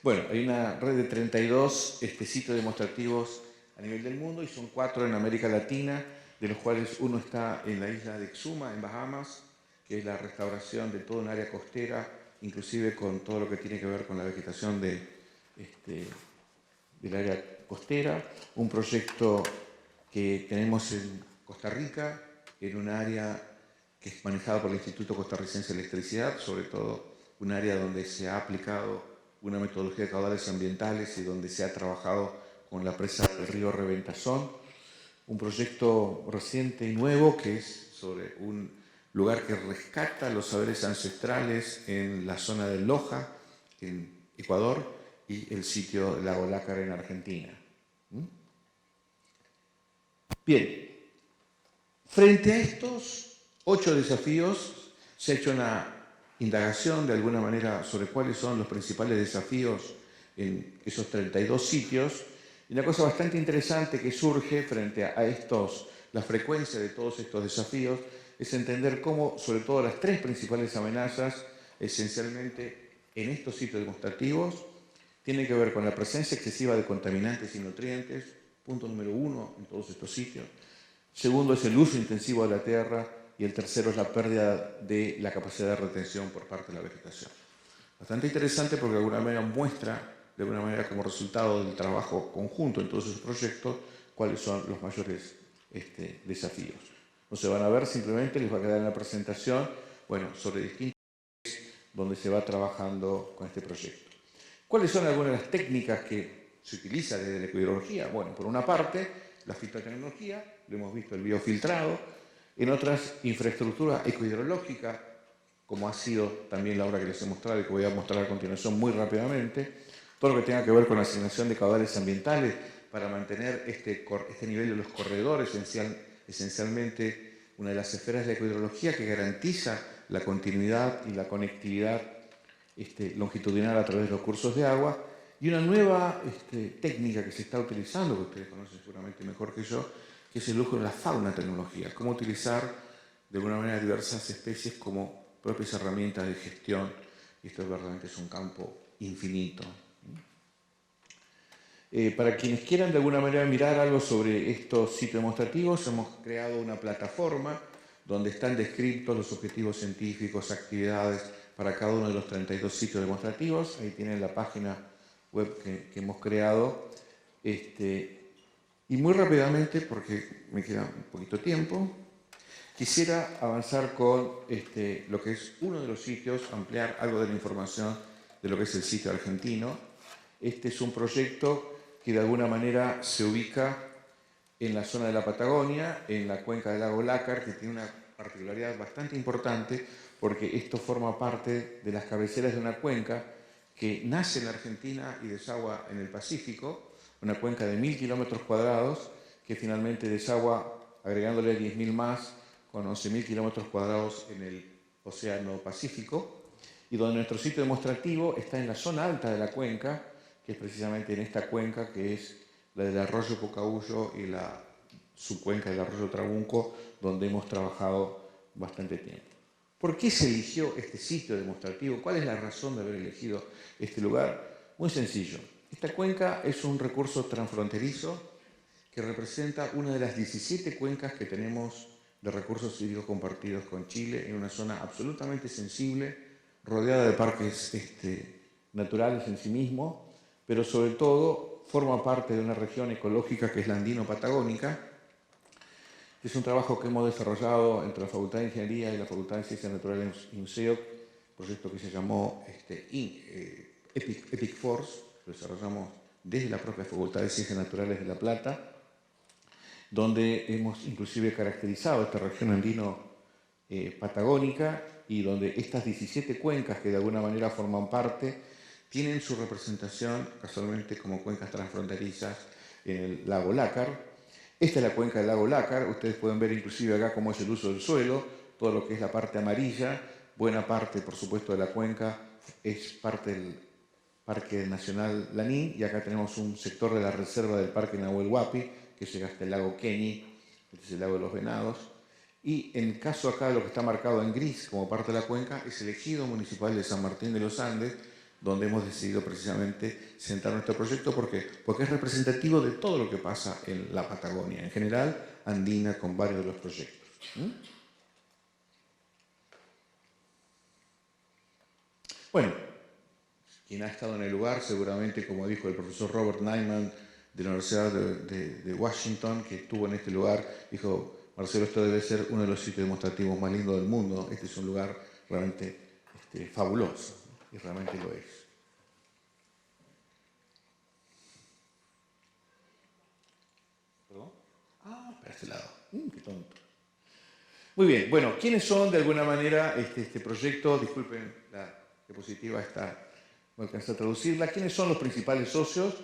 Bueno, hay una red de 32 sitios demostrativos a nivel del mundo y son 4 en América Latina, de los cuales uno está en la isla de Exuma, en Bahamas, que es la restauración de toda un área costera, inclusive con todo lo que tiene que ver con la vegetación del área costera. Un proyecto que tenemos en Costa Rica, en un área que es manejada por el Instituto Costarricense de Electricidad, sobre todo un área donde se ha aplicado una metodología de caudales ambientales y donde se ha trabajado con la presa del río Reventazón. Un proyecto reciente y nuevo que es sobre un lugar que rescata los saberes ancestrales en la zona de Loja, en Ecuador, y el sitio del lago Lácar en Argentina. Bien, frente a estos 8 desafíos se ha hecho una indagación de alguna manera sobre cuáles son los principales desafíos en esos 32 sitios. Y una cosa bastante interesante que surge frente a la frecuencia de todos estos desafíos es entender cómo, sobre todo, las 3 principales amenazas, esencialmente en estos sitios demostrativos, tienen que ver con la presencia excesiva de contaminantes y nutrientes, punto número 1 en todos estos sitios. Segundo es el uso intensivo de la tierra y el tercero es la pérdida de la capacidad de retención por parte de la vegetación. Bastante interesante porque de alguna manera muestra, de alguna manera como resultado del trabajo conjunto en todos esos proyectos, cuáles son los mayores desafíos. No se van a ver, simplemente les va a quedar en la presentación, sobre distintos donde se va trabajando con este proyecto. ¿Cuáles son algunas de las técnicas que se utilizan desde la ecohidrología? Bueno, por una parte, la fitotecnología, lo hemos visto, el biofiltrado, en otras, infraestructura ecohidrológica, como ha sido también la obra que les he mostrado y que voy a mostrar a continuación muy rápidamente, todo lo que tenga que ver con la asignación de caudales ambientales para mantener este nivel de los corredores, esencialmente una de las esferas de la ecohidrología que garantiza la continuidad y la conectividad longitudinal a través de los cursos de agua, y una nueva técnica que se está utilizando, que ustedes conocen seguramente mejor que yo, que es el uso de la fauna tecnología, cómo utilizar de alguna manera diversas especies como propias herramientas de gestión, y esto verdaderamente es un campo infinito. Para quienes quieran de alguna manera mirar algo sobre estos sitios demostrativos, hemos creado una plataforma donde están descritos los objetivos científicos, actividades para cada uno de los 32 sitios demostrativos. Ahí tienen la página web que hemos creado. Y muy rápidamente, porque me queda un poquito tiempo, quisiera avanzar con lo que es uno de los sitios, ampliar algo de la información de lo que es el sitio argentino. Este es un proyecto que de alguna manera se ubica en la zona de la Patagonia, en la cuenca del lago Lácar, que tiene una particularidad bastante importante porque esto forma parte de las cabeceras de una cuenca que nace en la Argentina y desagua en el Pacífico, una cuenca de 1000 kilómetros cuadrados que finalmente desagua, agregándole 10.000 más, con 11.000 kilómetros cuadrados en el Océano Pacífico, y donde nuestro sitio demostrativo está en la zona alta de la cuenca, que es precisamente en esta cuenca que es la del arroyo Pocahuyo y la subcuenca del arroyo Trabunco, donde hemos trabajado bastante tiempo. ¿Por qué se eligió este sitio demostrativo? ¿Cuál es la razón de haber elegido este lugar? Muy sencillo. Esta cuenca es un recurso transfronterizo que representa una de las 17 cuencas que tenemos de recursos hídricos compartidos con Chile en una zona absolutamente sensible, rodeada de parques naturales en sí mismo, pero sobre todo forma parte de una región ecológica que es la andino-patagónica. Es un trabajo que hemos desarrollado entre la Facultad de Ingeniería y la Facultad de Ciencias Naturales INSEOC, proyecto que se llamó Epic Force, lo desarrollamos desde la propia Facultad de Ciencias Naturales de La Plata, donde hemos inclusive caracterizado esta región andino-patagónica y donde estas 17 cuencas que de alguna manera forman parte tienen su representación casualmente como cuencas transfronterizas en el lago Lácar. Esta es la cuenca del lago Lácar, ustedes pueden ver inclusive acá cómo es el uso del suelo, todo lo que es la parte amarilla, buena parte por supuesto de la cuenca es parte del Parque Nacional Lanín y acá tenemos un sector de la reserva del Parque Nahuel Huapi que llega hasta el lago Keni, este es el lago de los Venados, y en el caso acá lo que está marcado en gris como parte de la cuenca es el ejido municipal de San Martín de los Andes, donde hemos decidido precisamente sentar nuestro proyecto. ¿Por qué? Porque es representativo de todo lo que pasa en la Patagonia, en general andina, con varios de los proyectos. Bueno, quien ha estado en el lugar, seguramente, como dijo el profesor Robert Nyman de la Universidad de Washington, que estuvo en este lugar, dijo: Marcelo, esto debe ser uno de los sitios demostrativos más lindos del mundo, este es un lugar realmente fabuloso, y realmente lo es. ¿Perdón? Ah, para este lado. Qué tonto. Muy bien, bueno, ¿quiénes son de alguna manera este proyecto? Disculpen, la diapositiva está, no alcancé a traducirla. ¿Quiénes son los principales socios?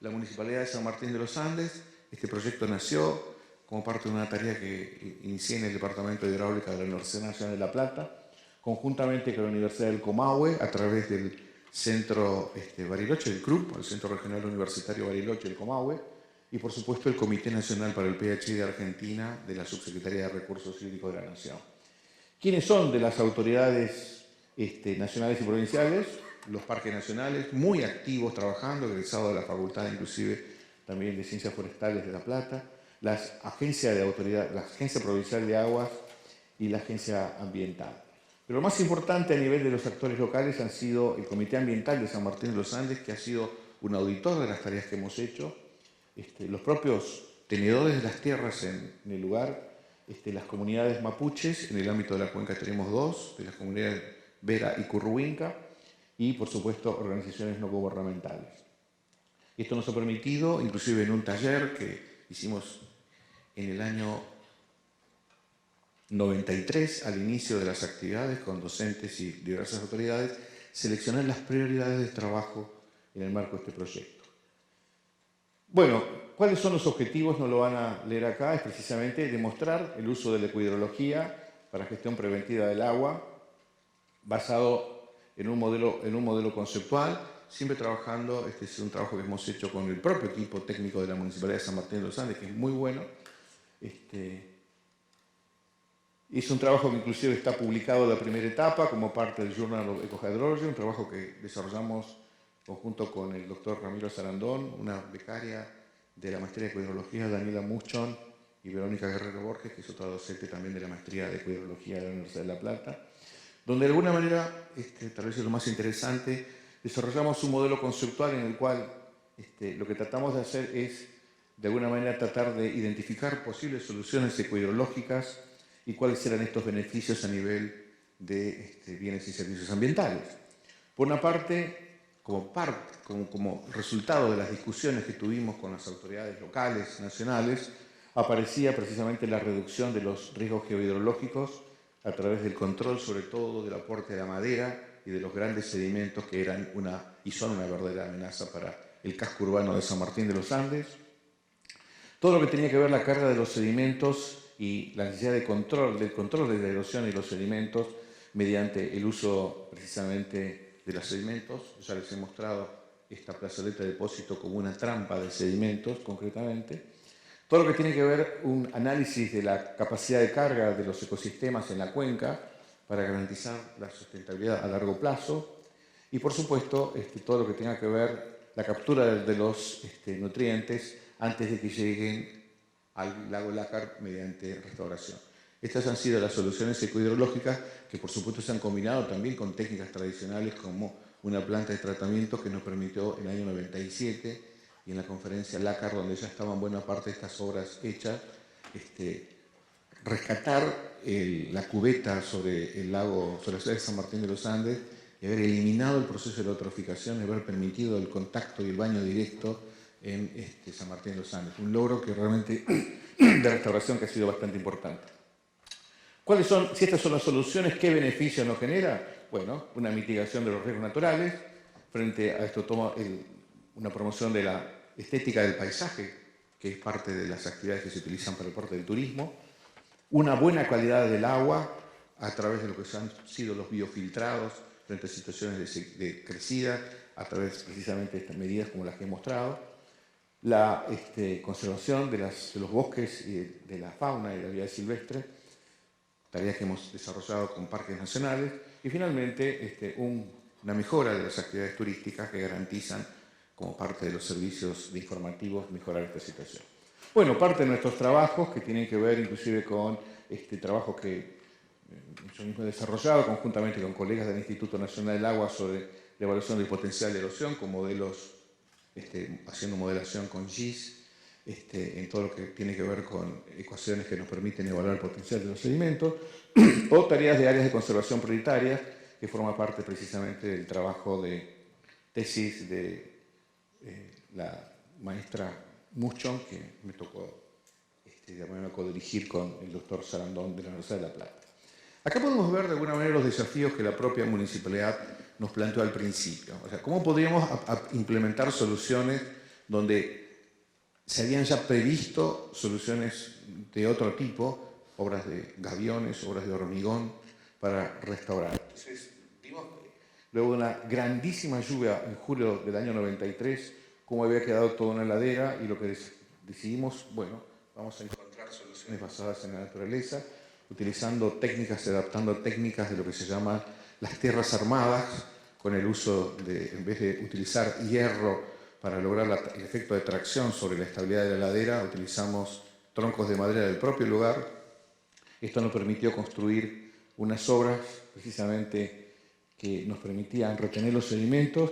La Municipalidad de San Martín de los Andes. Este proyecto nació como parte de una tarea que inicié en el Departamento de Hidráulica de la Universidad Nacional de La Plata, conjuntamente con la Universidad del Comahue, a través del Centro Bariloche, del CRUP, el Centro Regional Universitario Bariloche del Comahue, y por supuesto el Comité Nacional para el PhD de Argentina de la Subsecretaría de Recursos Hídricos de la Nación. ¿Quiénes son de las autoridades nacionales y provinciales? Los parques nacionales, muy activos trabajando, egresados de la facultad inclusive también de Ciencias Forestales de La Plata, la Agencia Provincial de Aguas y la Agencia Ambiental. Pero lo más importante a nivel de los actores locales han sido el Comité Ambiental de San Martín de los Andes, que ha sido un auditor de las tareas que hemos hecho, los propios tenedores de las tierras en el lugar, las comunidades mapuches, en el ámbito de la cuenca tenemos dos, de las comunidades Vera y Curruinca, y por supuesto organizaciones no gubernamentales. Esto nos ha permitido, inclusive en un taller que hicimos en el año 93, al inicio de las actividades con docentes y diversas autoridades, seleccionar las prioridades de trabajo en el marco de este proyecto. Bueno, ¿cuáles son los objetivos? No lo van a leer acá, es precisamente demostrar el uso de la ecohidrología para gestión preventiva del agua, basado en un modelo conceptual, siempre trabajando, este es un trabajo que hemos hecho con el propio equipo técnico de la Municipalidad de San Martín de los Andes, que es muy bueno. Es un trabajo que inclusive está publicado en la primera etapa como parte del Journal of Ecohydrology, un trabajo que desarrollamos conjunto con el doctor Ramiro Sarandón, una becaria de la maestría de Ecohidrología, Daniela Muchón, y Verónica Guerrero Borges, que es otra docente también de la maestría de Ecohidrología de la Universidad de La Plata, donde de alguna manera, tal vez es lo más interesante, desarrollamos un modelo conceptual en el cual lo que tratamos de hacer es, de alguna manera, tratar de identificar posibles soluciones ecohidrológicas y cuáles eran estos beneficios a nivel de bienes y servicios ambientales. Por una parte, como resultado de las discusiones que tuvimos con las autoridades locales, nacionales, aparecía precisamente la reducción de los riesgos geohidrológicos a través del control, sobre todo del aporte de la madera y de los grandes sedimentos que eran y son una verdadera amenaza para el casco urbano de San Martín de los Andes. Todo lo que tenía que ver la carga de los sedimentos y la necesidad del control de la erosión y los sedimentos mediante el uso precisamente de los sedimentos. Ya les he mostrado esta plazoleta de depósito como una trampa de sedimentos, concretamente. Todo lo que tiene que ver un análisis de la capacidad de carga de los ecosistemas en la cuenca para garantizar la sustentabilidad a largo plazo. Y por supuesto, todo lo que tenga que ver la captura de los nutrientes antes de que lleguen al lago Lácar mediante restauración. Estas han sido las soluciones ecohidrológicas que por supuesto se han combinado también con técnicas tradicionales como una planta de tratamiento que nos permitió en el año 97 y en la conferencia LACAR, donde ya estaban buena parte de estas obras hechas, rescatar la cubeta sobre el lago, sobre la ciudad de San Martín de los Andes, y haber eliminado el proceso de la eutroficación y haber permitido el contacto y el baño directo en San Martín de los Andes. Un logro que realmente de restauración que ha sido bastante importante. ¿Cuáles son, si estas son las soluciones, qué beneficio nos genera? Bueno, una mitigación de los riesgos naturales, frente a esto toma una promoción de la estética del paisaje, que es parte de las actividades que se utilizan para el parte del turismo, una buena calidad del agua a través de lo que han sido los biofiltrados frente a situaciones de crecida, a través precisamente de estas medidas como las que he mostrado, la conservación de los bosques y de la fauna y de la vida silvestre, tareas que hemos desarrollado con parques nacionales, y finalmente una mejora de las actividades turísticas que garantizan, como parte de los servicios de informativos, mejorar esta situación. Bueno, parte de nuestros trabajos que tienen que ver inclusive con este trabajo que yo mismo he desarrollado conjuntamente con colegas del Instituto Nacional del Agua sobre la evaluación del potencial de erosión con modelos, haciendo modelación con GIS, en todo lo que tiene que ver con ecuaciones que nos permiten evaluar el potencial de los sedimentos, o tareas de áreas de conservación prioritarias, que forma parte precisamente del trabajo de tesis de la maestra Muchon, que me tocó de manera codirigir con el doctor Sarandón de la Universidad de La Plata. Acá podemos ver de alguna manera los desafíos que la propia municipalidad nos planteó al principio. O sea, cómo podríamos implementar soluciones donde se habían ya previsto soluciones de otro tipo, obras de gaviones, obras de hormigón, para restaurar. Entonces, vimos luego de una grandísima lluvia en julio del año 93, cómo había quedado toda una ladera, y lo que decidimos, bueno, vamos a encontrar soluciones basadas en la naturaleza, utilizando técnicas, adaptando técnicas de lo que se llama las tierras armadas, con el uso de, en vez de utilizar hierro para lograr el efecto de tracción sobre la estabilidad de la ladera, utilizamos troncos de madera del propio lugar. Esto nos permitió construir unas obras precisamente que nos permitían retener los sedimentos,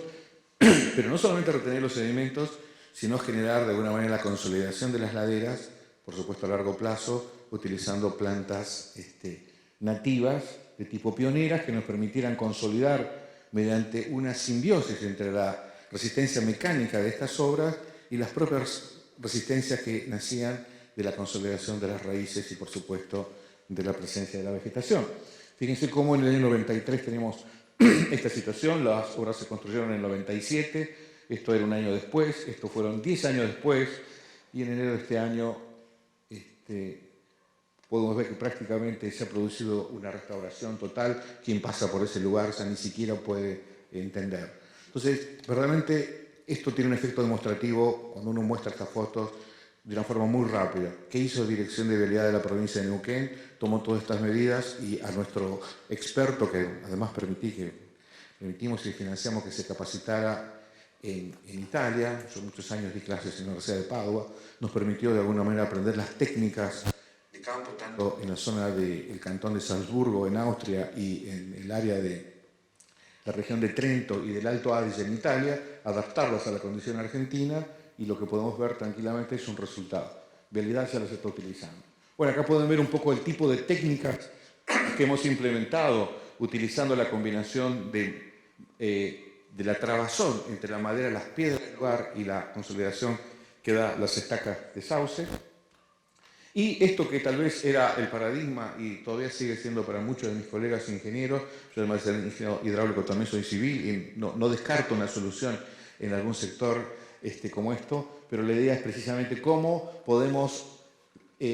pero no solamente retener los sedimentos, sino generar de alguna manera la consolidación de las laderas, por supuesto a largo plazo, utilizando plantas nativas de tipo pioneras que nos permitieran consolidar mediante una simbiosis entre la resistencia mecánica de estas obras y las propias resistencias que nacían de la consolidación de las raíces y, por supuesto, de la presencia de la vegetación. Fíjense cómo en el año 93 tenemos esta situación, las obras se construyeron en el 97, esto era un año después, esto fueron 10 años después, y en enero de este año podemos ver que prácticamente se ha producido una restauración total. Quien pasa por ese lugar ya ni siquiera puede entender. Entonces, verdaderamente esto tiene un efecto demostrativo cuando uno muestra estas fotos de una forma muy rápida. ¿Qué hizo la Dirección de Vialidad de la provincia de Neuquén? Tomó todas estas medidas y a nuestro experto, que además permitimos y financiamos que se capacitara en Italia, yo muchos años di clases en la Universidad de Padua, nos permitió de alguna manera aprender las técnicas de campo, tanto en la zona del cantón de Salzburgo, en Austria, y en el área de la región de Trento y del Alto Adige en Italia, adaptarlas a la condición argentina, y lo que podemos ver tranquilamente es un resultado. Vialidad ya las está utilizando. Bueno, acá pueden ver un poco el tipo de técnicas que hemos implementado utilizando la combinación de la trabazón entre la madera, las piedras del lugar y la consolidación que da las estacas de sauce. Y esto que tal vez era el paradigma y todavía sigue siendo para muchos de mis colegas ingenieros, yo además de ser ingeniero hidráulico también soy civil y no descarto una solución en algún sector como esto, pero la idea es precisamente cómo podemos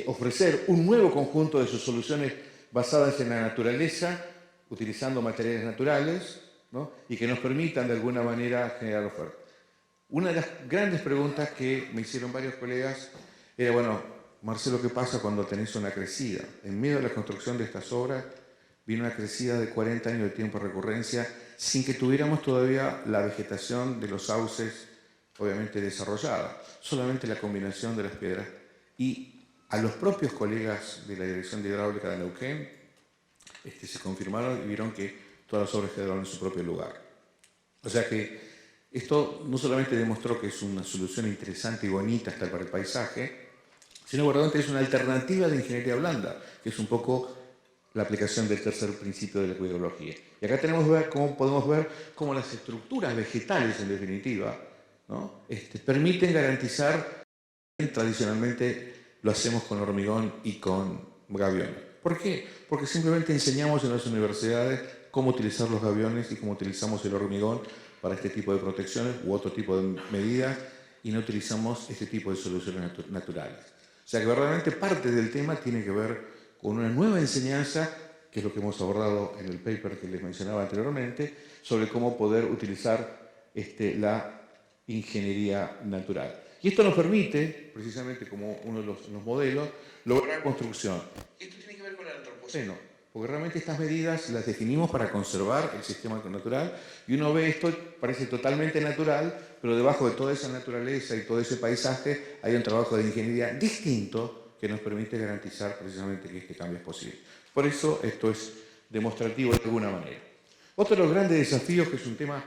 ofrecer un nuevo conjunto de sus soluciones basadas en la naturaleza, utilizando materiales naturales, ¿no? Y que nos permitan de alguna manera generar oferta. Una de las grandes preguntas que me hicieron varios colegas era, bueno, Marcelo, ¿qué pasa cuando tenés una crecida? En medio de la construcción de estas obras vino una crecida de 40 años de tiempo de recurrencia sin que tuviéramos todavía la vegetación de los sauces obviamente desarrollada, solamente la combinación de las piedras. Y a los propios colegas de la Dirección de Hidráulica de Neuquén se confirmaron y vieron que todas las obras quedaron en su propio lugar. O sea que esto no solamente demostró que es una solución interesante y bonita hasta para el paisaje, sino que verdaderamente es una alternativa de ingeniería blanda, que es un poco la aplicación del tercer principio de la cuidología. Y acá podemos ver cómo las estructuras vegetales, en definitiva, ¿no? Permiten garantizar, tradicionalmente lo hacemos con hormigón y con gaviones. ¿Por qué? Porque simplemente enseñamos en las universidades cómo utilizar los gaviones y cómo utilizamos el hormigón para este tipo de protecciones u otro tipo de medidas, y no utilizamos este tipo de soluciones naturales. O sea que verdaderamente parte del tema tiene que ver con una nueva enseñanza, que es lo que hemos abordado en el paper que les mencionaba anteriormente, sobre cómo poder utilizar la ingeniería natural. Y esto nos permite, precisamente como uno de los modelos, lograr construcción. Esto tiene que ver con el antropoceno, porque realmente estas medidas las definimos para conservar el sistema natural, y uno ve esto, parece totalmente natural, pero debajo de toda esa naturaleza y todo ese paisaje hay un trabajo de ingeniería distinto que nos permite garantizar precisamente que este cambio es posible. Por eso esto es demostrativo de alguna manera. Otro de los grandes desafíos, que es un tema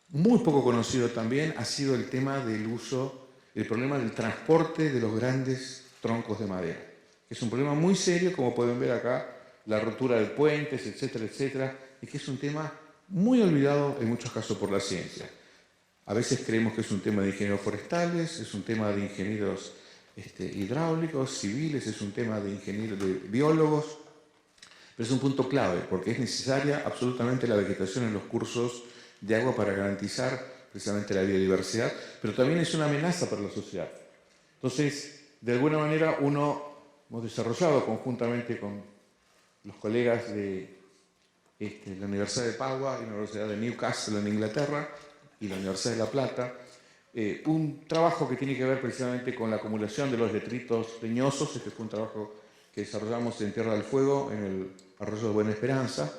muy poco conocido también, ha sido el tema del uso, el problema del transporte de los grandes troncos de madera, que es un problema muy serio, como pueden ver acá, la rotura de puentes, etcétera, etcétera, y que es un tema muy olvidado en muchos casos por la ciencia. A veces creemos que es un tema de ingenieros forestales, es un tema de ingenieros hidráulicos, civiles, es un tema de ingenieros, de biólogos, pero es un punto clave, porque es necesaria absolutamente la vegetación en los cursos de agua para garantizar precisamente la biodiversidad, pero también es una amenaza para la sociedad. Entonces, de alguna manera, hemos desarrollado conjuntamente con los colegas de la Universidad de Padua y la Universidad de Newcastle en Inglaterra y la Universidad de La Plata, un trabajo que tiene que ver precisamente con la acumulación de los detritos leñosos. Este fue un trabajo que desarrollamos en Tierra del Fuego, en el arroyo de Buena Esperanza,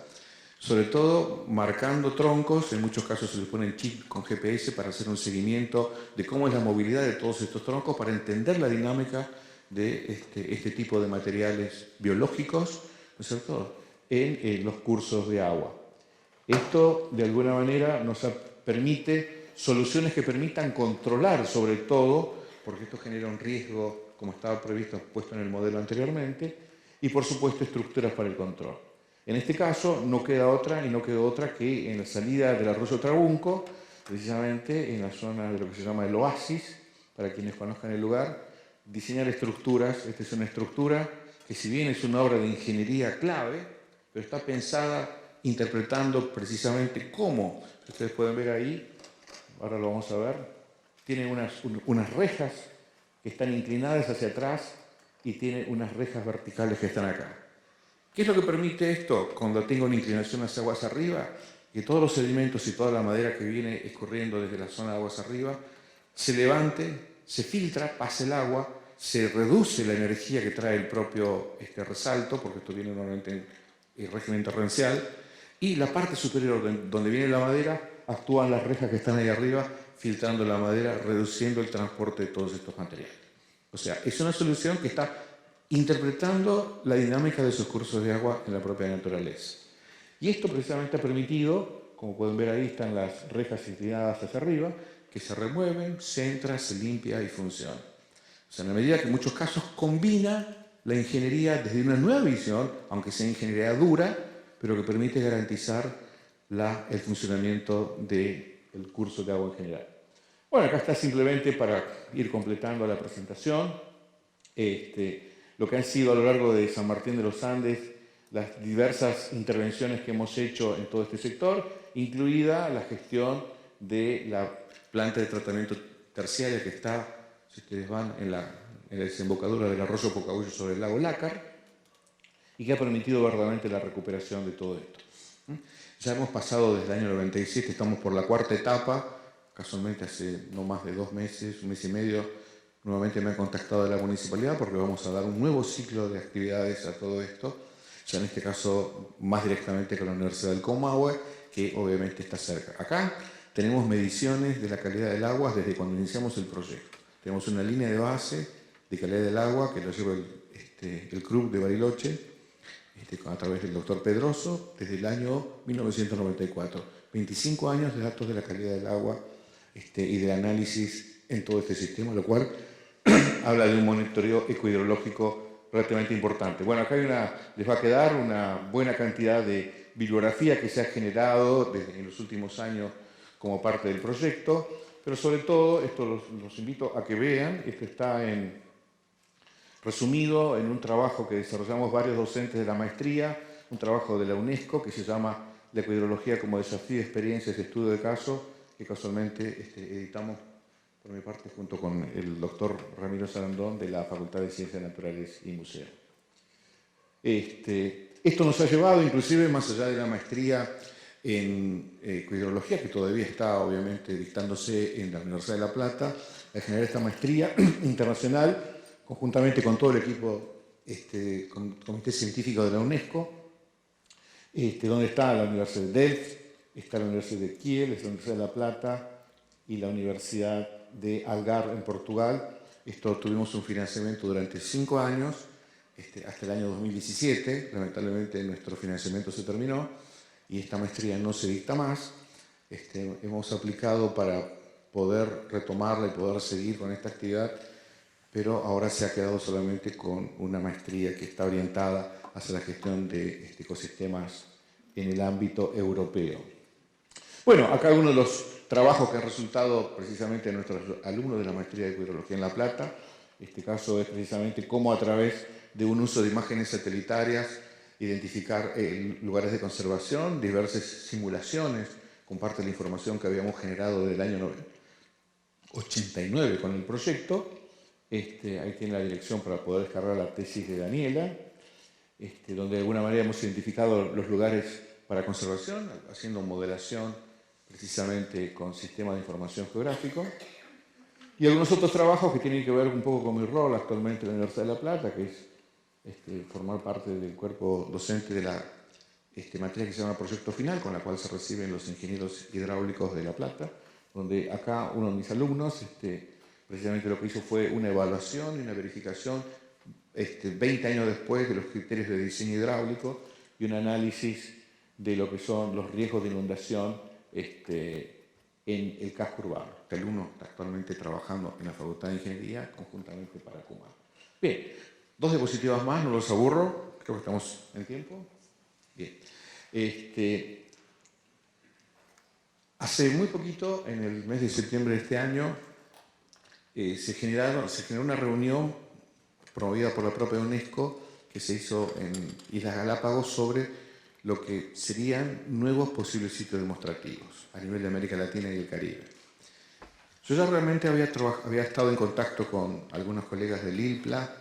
sobre todo marcando troncos. En muchos casos se les ponen chip con GPS para hacer un seguimiento de cómo es la movilidad de todos estos troncos, para entender la dinámica de este tipo de materiales biológicos, ¿no es cierto?, en los cursos de agua. Esto, de alguna manera, nos permite soluciones que permitan controlar, sobre todo, porque esto genera un riesgo, como estaba puesto en el modelo anteriormente, y por supuesto estructuras para el control. En este caso no quedó otra que en la salida del arroyo Trabunco, precisamente en la zona de lo que se llama el oasis, para quienes conozcan el lugar, diseñar estructuras. Esta es una estructura que, si bien es una obra de ingeniería clave, pero está pensada interpretando precisamente cómo, ustedes pueden ver ahí, ahora lo vamos a ver, tiene unas rejas que están inclinadas hacia atrás y tiene unas rejas verticales que están acá. ¿Qué es lo que permite esto? Cuando tengo una inclinación hacia aguas arriba, que todos los sedimentos y toda la madera que viene escurriendo desde la zona de aguas arriba se levante, se filtra, pasa el agua, se reduce la energía que trae el propio resalto, porque esto viene normalmente en el régimen torrencial, y la parte superior donde viene la madera, actúan las rejas que están ahí arriba, filtrando la madera, reduciendo el transporte de todos estos materiales. O sea, es una solución que está interpretando la dinámica de esos cursos de agua en la propia naturaleza. Y esto precisamente ha permitido, como pueden ver ahí, están las rejas inclinadas hacia arriba, que se remueven, se entra, se limpia y funciona. O sea, en la medida que en muchos casos combina la ingeniería desde una nueva visión, aunque sea ingeniería dura, pero que permite garantizar el funcionamiento del curso de agua en general. Bueno, acá está simplemente para ir completando la presentación, lo que han sido a lo largo de San Martín de los Andes las diversas intervenciones que hemos hecho en todo este sector, incluida la gestión de la planta de tratamiento terciaria que está, si ustedes van, en la desembocadura del arroyo Pocahullo sobre el lago Lácar, y que ha permitido verdaderamente la recuperación de todo esto. Ya hemos pasado desde el año 97, estamos por la cuarta etapa. Casualmente hace no más de 2 meses, 1 mes y medio, nuevamente me han contactado de la municipalidad porque vamos a dar un nuevo ciclo de actividades a todo esto, ya en este caso más directamente con la Universidad del Comahue, que obviamente está cerca. Acá tenemos mediciones de la calidad del agua desde cuando iniciamos el proyecto. Tenemos una línea de base de calidad del agua que lo lleva el CRUB de Bariloche, a través del doctor Pedroso, desde el año 1994. 25 años de datos de la calidad del agua y del análisis en todo este sistema, lo cual habla de un monitoreo ecohidrológico relativamente importante. Bueno, acá les va a quedar una buena cantidad de bibliografía que se ha generado en los últimos años como parte del proyecto, pero sobre todo, esto los invito a que vean, esto está resumido en un trabajo que desarrollamos varios docentes de la maestría, un trabajo de la UNESCO que se llama La ecohidrología como desafío, experiencias y estudio de casos, que casualmente editamos por mi parte junto con el doctor Ramiro Sarandón de la Facultad de Ciencias Naturales y Museo. Esto nos ha llevado, inclusive más allá de la maestría en ecohidrología, que todavía está obviamente dictándose en la Universidad de La Plata, a generar esta maestría internacional conjuntamente con todo el equipo, con el Comité Científico de la UNESCO, donde está la Universidad de Delft, está la Universidad de Kiel, está la Universidad de La Plata y la Universidad de Algarve en Portugal. Esto tuvimos un financiamiento durante 5 años, hasta el año 2017. Lamentablemente nuestro financiamiento se terminó y esta maestría no se dicta más. Hemos aplicado para poder retomarla y poder seguir con esta actividad, pero ahora se ha quedado solamente con una maestría que está orientada hacia la gestión de ecosistemas en el ámbito europeo. Bueno, acá uno de los trabajos que han resultado precisamente de nuestros alumnos de la maestría de ecohidrología en La Plata. Este caso es precisamente cómo a través de un uso de imágenes satelitarias identificar lugares de conservación, diversas simulaciones, con parte de la información que habíamos generado desde el año 89 con el proyecto. Ahí tiene la dirección para poder descargar la tesis de Daniela, donde de alguna manera hemos identificado los lugares para conservación, haciendo modelación precisamente con sistemas de información geográfico. Y algunos otros trabajos que tienen que ver un poco con mi rol actualmente en la Universidad de La Plata, que es formar parte del cuerpo docente de la materia que se llama Proyecto Final, con la cual se reciben los ingenieros hidráulicos de La Plata, donde acá uno de mis alumnos precisamente lo que hizo fue una evaluación y una verificación 20 años después de los criterios de diseño hidráulico y un análisis de lo que son los riesgos de inundación en el casco urbano. Este alumno está actualmente trabajando en la Facultad de Ingeniería conjuntamente para CUMA. Bien, 2 diapositivas más, no los aburro, creo que estamos en tiempo. Bien. Hace muy poquito, en el mes de septiembre de este año, se generó una reunión promovida por la propia UNESCO que se hizo en Islas Galápagos sobre lo que serían nuevos posibles sitios demostrativos a nivel de América Latina y el Caribe. Yo ya realmente había estado en contacto con algunos colegas del ILPLA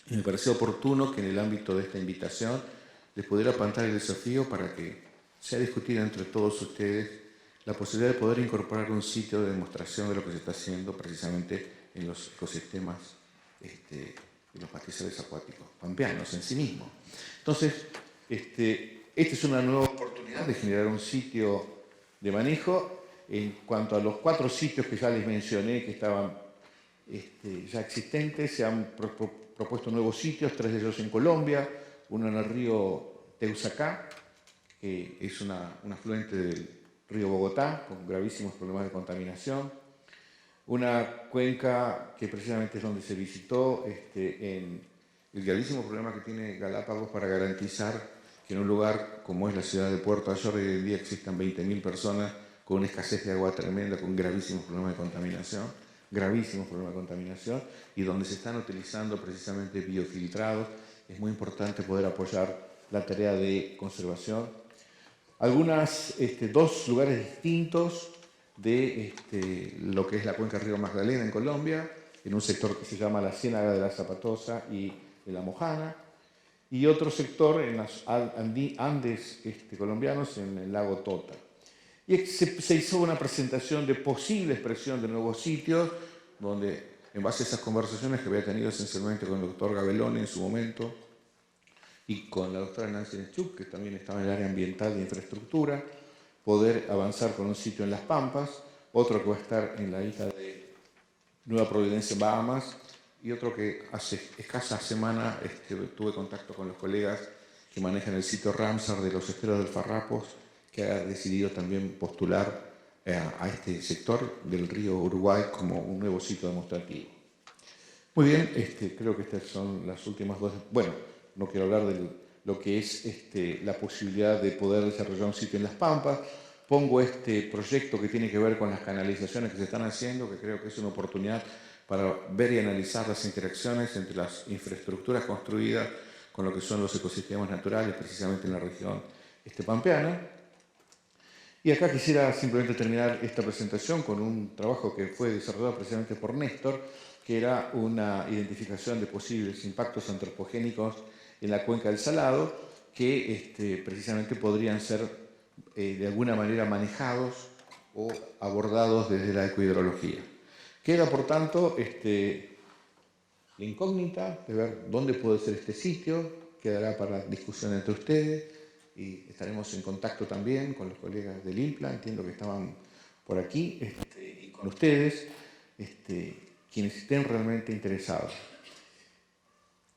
y me pareció oportuno que en el ámbito de esta invitación les pudiera plantear el desafío para que sea discutida entre todos ustedes la posibilidad de poder incorporar un sitio de demostración de lo que se está haciendo precisamente en los ecosistemas de los pastizales acuáticos pampeanos en sí mismos. Entonces, esta es una nueva oportunidad de generar un sitio de manejo. En cuanto a los 4 sitios que ya les mencioné que estaban ya existentes, se han propuesto nuevos sitios, 3 de ellos en Colombia, uno en el río Teusacá, que es un afluente del río Bogotá, con gravísimos problemas de contaminación, una cuenca que precisamente es donde se visitó en el gravísimo problema que tiene Galápagos para garantizar que en un lugar como es la ciudad de Puerto Ayora hoy en día existan 20.000 personas con una escasez de agua tremenda, con gravísimos problemas de contaminación, y donde se están utilizando precisamente biofiltrados. Es muy importante poder apoyar la tarea de conservación. 2 lugares distintos de lo que es la cuenca Río Magdalena en Colombia, en un sector que se llama la Ciénaga de la Zapatosa y de la Mojana, y otro sector en los Andes colombianos, en el lago Tota. Y se hizo una presentación de posible expresión de nuevos sitios, donde en base a esas conversaciones que había tenido esencialmente con el doctor Gabellone en su momento y con la doctora Nancy Nechuk, que también estaba en el área ambiental de infraestructura, poder avanzar con un sitio en Las Pampas, otro que va a estar en la isla de Nueva Providencia, en Bahamas, y otro que hace escasa semana tuve contacto con los colegas que manejan el sitio Ramsar de los esteros del Farrapos, que ha decidido también postular a este sector del río Uruguay como un nuevo sitio demostrativo. Muy bien, creo que estas son las últimas dos. Bueno, no quiero hablar de lo que es la posibilidad de poder desarrollar un sitio en Las Pampas. Pongo este proyecto que tiene que ver con las canalizaciones que se están haciendo, que creo que es una oportunidad para ver y analizar las interacciones entre las infraestructuras construidas con lo que son los ecosistemas naturales, precisamente en la región pampeana. Y acá quisiera simplemente terminar esta presentación con un trabajo que fue desarrollado precisamente por Néstor, que era una identificación de posibles impactos antropogénicos en la cuenca del Salado, que precisamente podrían ser de alguna manera manejados o abordados desde la ecohidrología. Queda, por tanto, la incógnita de ver dónde puede ser este sitio, quedará para discusión entre ustedes y estaremos en contacto también con los colegas del INPLA, entiendo que estaban por aquí, y con ustedes, quienes estén realmente interesados.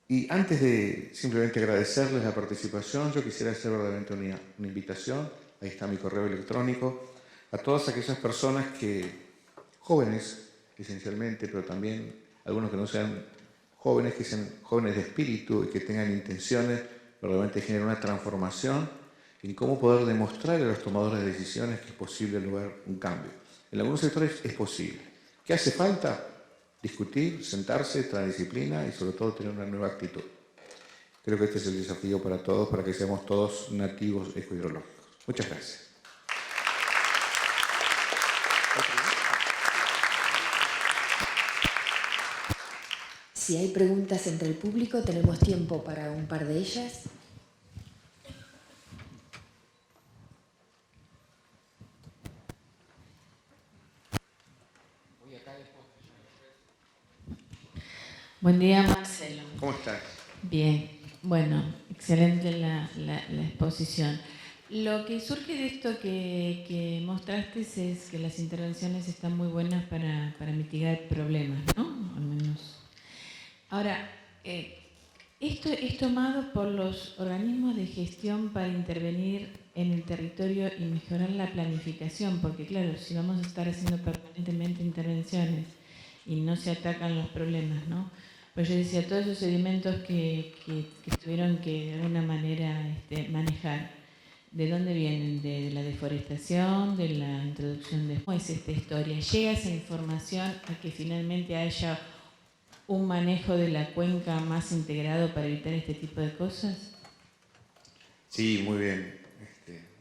Y antes de simplemente agradecerles la participación, yo quisiera hacer verdaderamente una invitación, ahí está mi correo electrónico, a todas aquellas personas jóvenes esencialmente, pero también algunos que no sean jóvenes, que sean jóvenes de espíritu y que tengan intenciones verdaderamente de generar una transformación en cómo poder demostrar a los tomadores de decisiones que es posible lograr un cambio. En algunos sectores es posible. ¿Qué hace falta? Discutir, sentarse, traer disciplina y sobre todo tener una nueva actitud. Creo que este es el desafío para todos, para que seamos todos nativos ecohidrológicos. Muchas gracias. Si hay preguntas entre el público, tenemos tiempo para un par de ellas. Buen día, Marcelo. ¿Cómo estás? Bien, bueno, excelente la exposición. Lo que surge de esto que mostraste es que las intervenciones están muy buenas para mitigar problemas, ¿no? Al menos. Ahora, esto es tomado por los organismos de gestión para intervenir en el territorio y mejorar la planificación, porque claro, si vamos a estar haciendo permanentemente intervenciones y no se atacan los problemas, ¿no? Pues yo decía, todos esos sedimentos que tuvieron que de alguna manera manejar, ¿de dónde vienen? ¿De la deforestación? ¿De la introducción de...? ¿Cómo es esta historia? ¿Llega esa información a que finalmente haya un manejo de la cuenca más integrado para evitar este tipo de cosas? Sí, muy bien.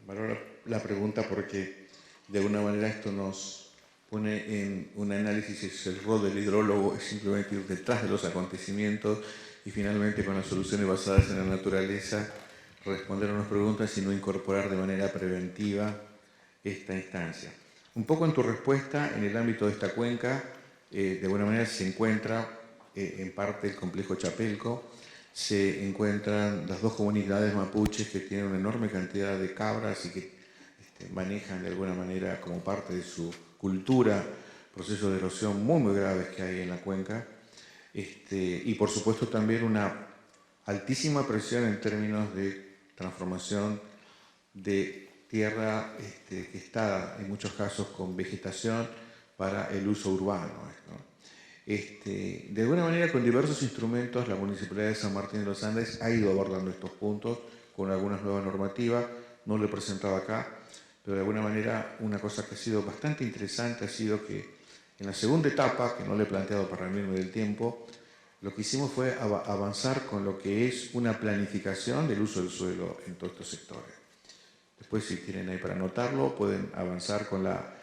Valoro la pregunta porque de alguna manera esto nos pone en un análisis, es el rol del hidrólogo, es simplemente ir detrás de los acontecimientos y finalmente con las soluciones basadas en la naturaleza responder a unas preguntas y no incorporar de manera preventiva esta instancia. Un poco en tu respuesta, en el ámbito de esta cuenca, de alguna manera se encuentra en parte el complejo Chapelco, se encuentran las dos comunidades mapuches que tienen una enorme cantidad de cabras y que manejan de alguna manera como parte de su cultura procesos de erosión muy graves que hay en la cuenca, y por supuesto también una altísima presión en términos de transformación de tierra que está en muchos casos con vegetación para el uso urbano, ¿no? De alguna manera, con diversos instrumentos, la Municipalidad de San Martín de los Andes ha ido abordando estos puntos con algunas nuevas normativas. No lo he presentado acá, pero de alguna manera una cosa que ha sido bastante interesante ha sido que en la segunda etapa, que no le he planteado para reunirme del tiempo, lo que hicimos fue avanzar con lo que es una planificación del uso del suelo en todos estos sectores. Después, si tienen ahí para anotarlo, pueden avanzar con la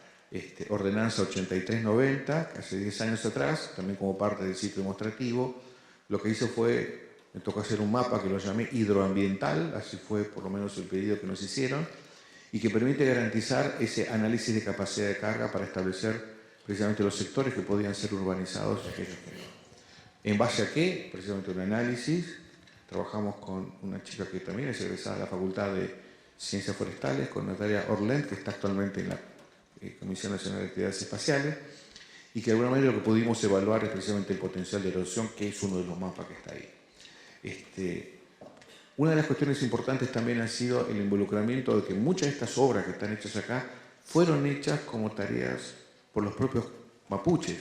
ordenanza 8390, que hace 10 años atrás, también como parte del sitio demostrativo. Lo que hizo fue, me tocó hacer un mapa que lo llamé hidroambiental, así fue por lo menos el pedido que nos hicieron, y que permite garantizar ese análisis de capacidad de carga para establecer precisamente los sectores que podían ser urbanizados y aquellos que no. ¿En base a qué? Precisamente un análisis. Trabajamos con una chica que también es egresada de la Facultad de Ciencias Forestales, con Natalia Orlent, que está actualmente en la Comisión Nacional de Actividades Espaciales, y que de alguna manera lo que pudimos evaluar es precisamente el potencial de erosión, que es uno de los mapas que está ahí. Una de las cuestiones importantes también ha sido el involucramiento de que muchas de estas obras que están hechas acá fueron hechas como tareas por los propios mapuches.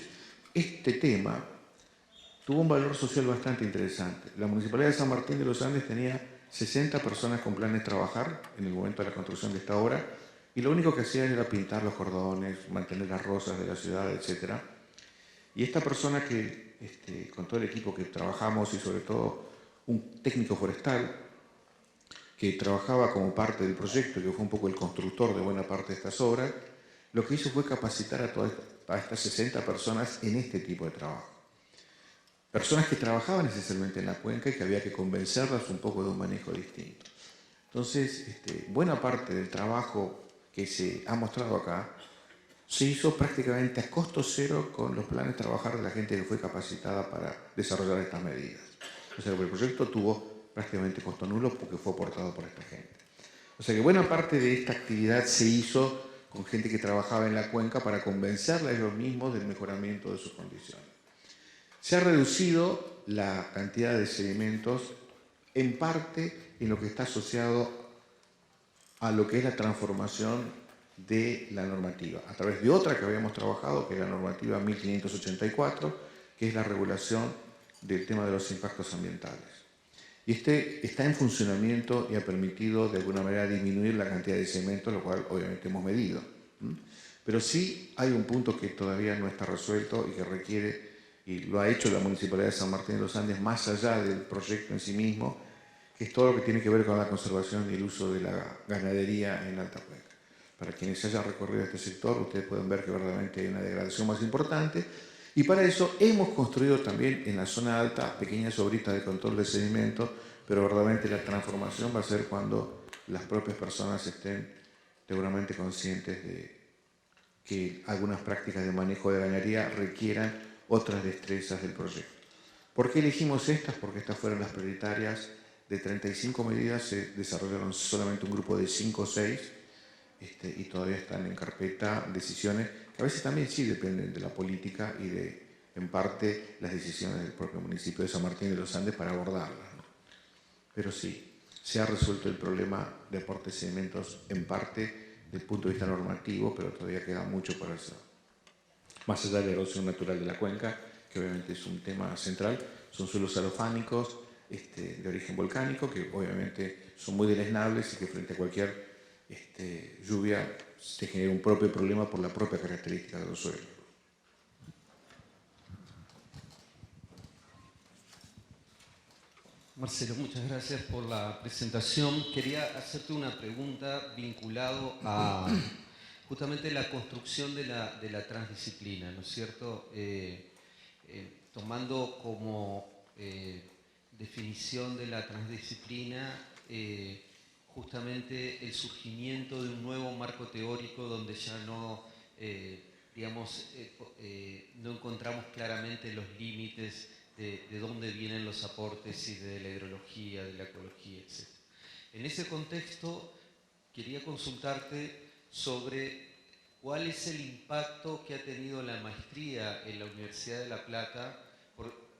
Este tema tuvo un valor social bastante interesante. La Municipalidad de San Martín de los Andes tenía 60 personas con planes de trabajar en el momento de la construcción de esta obra, y lo único que hacían era pintar los cordones, mantener las rosas de la ciudad, etc. Y esta persona que, con todo el equipo que trabajamos, y sobre todo un técnico forestal, que trabajaba como parte del proyecto, que fue un poco el constructor de buena parte de estas obras, lo que hizo fue capacitar a estas 60 personas en este tipo de trabajo. Personas que trabajaban esencialmente en la cuenca y que había que convencerlas un poco de un manejo distinto. Entonces, buena parte del trabajo que se ha mostrado acá se hizo prácticamente a costo cero con los planes de trabajar de la gente que fue capacitada para desarrollar estas medidas. O sea, el proyecto tuvo prácticamente costo nulo porque fue aportado por esta gente. O sea que buena parte de esta actividad se hizo con gente que trabajaba en la cuenca para convencerla a ellos mismos del mejoramiento de sus condiciones. Se ha reducido la cantidad de sedimentos en parte en lo que está asociado a lo que es la transformación de la normativa, a través de otra que habíamos trabajado, que es la normativa 1584, que es la regulación del tema de los impactos ambientales. Y está en funcionamiento y ha permitido de alguna manera disminuir la cantidad de sedimentos, lo cual obviamente hemos medido. Pero sí hay un punto que todavía no está resuelto y que requiere, y lo ha hecho la Municipalidad de San Martín de los Andes, más allá del proyecto en sí mismo, que es todo lo que tiene que ver con la conservación y el uso de la ganadería en Alta Cuenca. Para quienes hayan recorrido este sector, ustedes pueden ver que verdaderamente hay una degradación más importante, y para eso hemos construido también en la zona alta pequeñas obritas de control de sedimentos, pero verdaderamente la transformación va a ser cuando las propias personas estén seguramente conscientes de que algunas prácticas de manejo de ganadería requieran otras destrezas del proyecto. ¿Por qué elegimos estas? Porque estas fueron las prioritarias. De 35 medidas se desarrollaron solamente un grupo de 5 o 6, y todavía están en carpeta decisiones que a veces también sí dependen de la política y de, en parte, las decisiones del propio municipio de San Martín de los Andes para abordarlas, ¿no? Pero sí, se ha resuelto el problema de aporte de sedimentos en parte desde el punto de vista normativo, pero todavía queda mucho por hacer. Más allá de la erosión natural de la cuenca, que obviamente es un tema central, son suelos alofánicos de origen volcánico, que obviamente son muy deleznables y que frente a cualquier lluvia se genera un propio problema por la propia característica de los suelos. Marcelo, muchas gracias por la presentación. Quería hacerte una pregunta vinculado a justamente la construcción de la transdisciplina, ¿no es cierto? Tomando como definición de la transdisciplina justamente el surgimiento de un nuevo marco teórico donde ya no, no encontramos claramente los límites de dónde vienen los aportes y de la hidrología, de la ecología, etc. En ese contexto, quería consultarte sobre cuál es el impacto que ha tenido la maestría en la Universidad de La Plata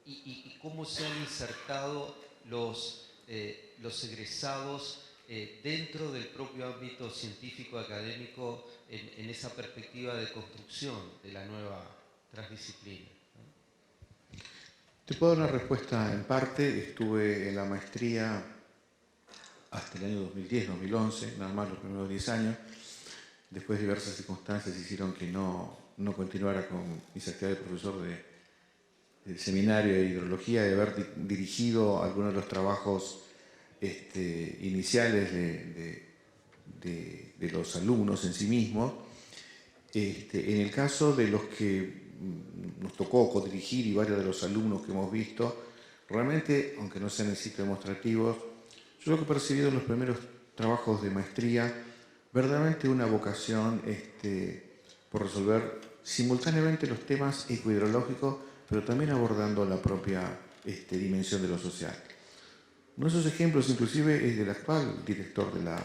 y cómo se han insertado los egresados dentro del propio ámbito científico académico en esa perspectiva de construcción de la nueva transdisciplina. Te puedo dar una respuesta en parte. Estuve en la maestría hasta el año 2010-2011, nada más los primeros 10 años. Después diversas circunstancias hicieron que no continuara con mis actividades de profesor del seminario de hidrología, de haber dirigido algunos de los trabajos iniciales de los alumnos en sí mismos. En el caso de los que nos tocó codirigir y varios de los alumnos que hemos visto, realmente, aunque no sean en sitios demostrativos, yo lo que he percibido en los primeros trabajos de maestría, verdaderamente una vocación por resolver simultáneamente los temas ecohidrológicos, pero también abordando la propia dimensión de lo social. Uno de esos ejemplos inclusive es del actual director de la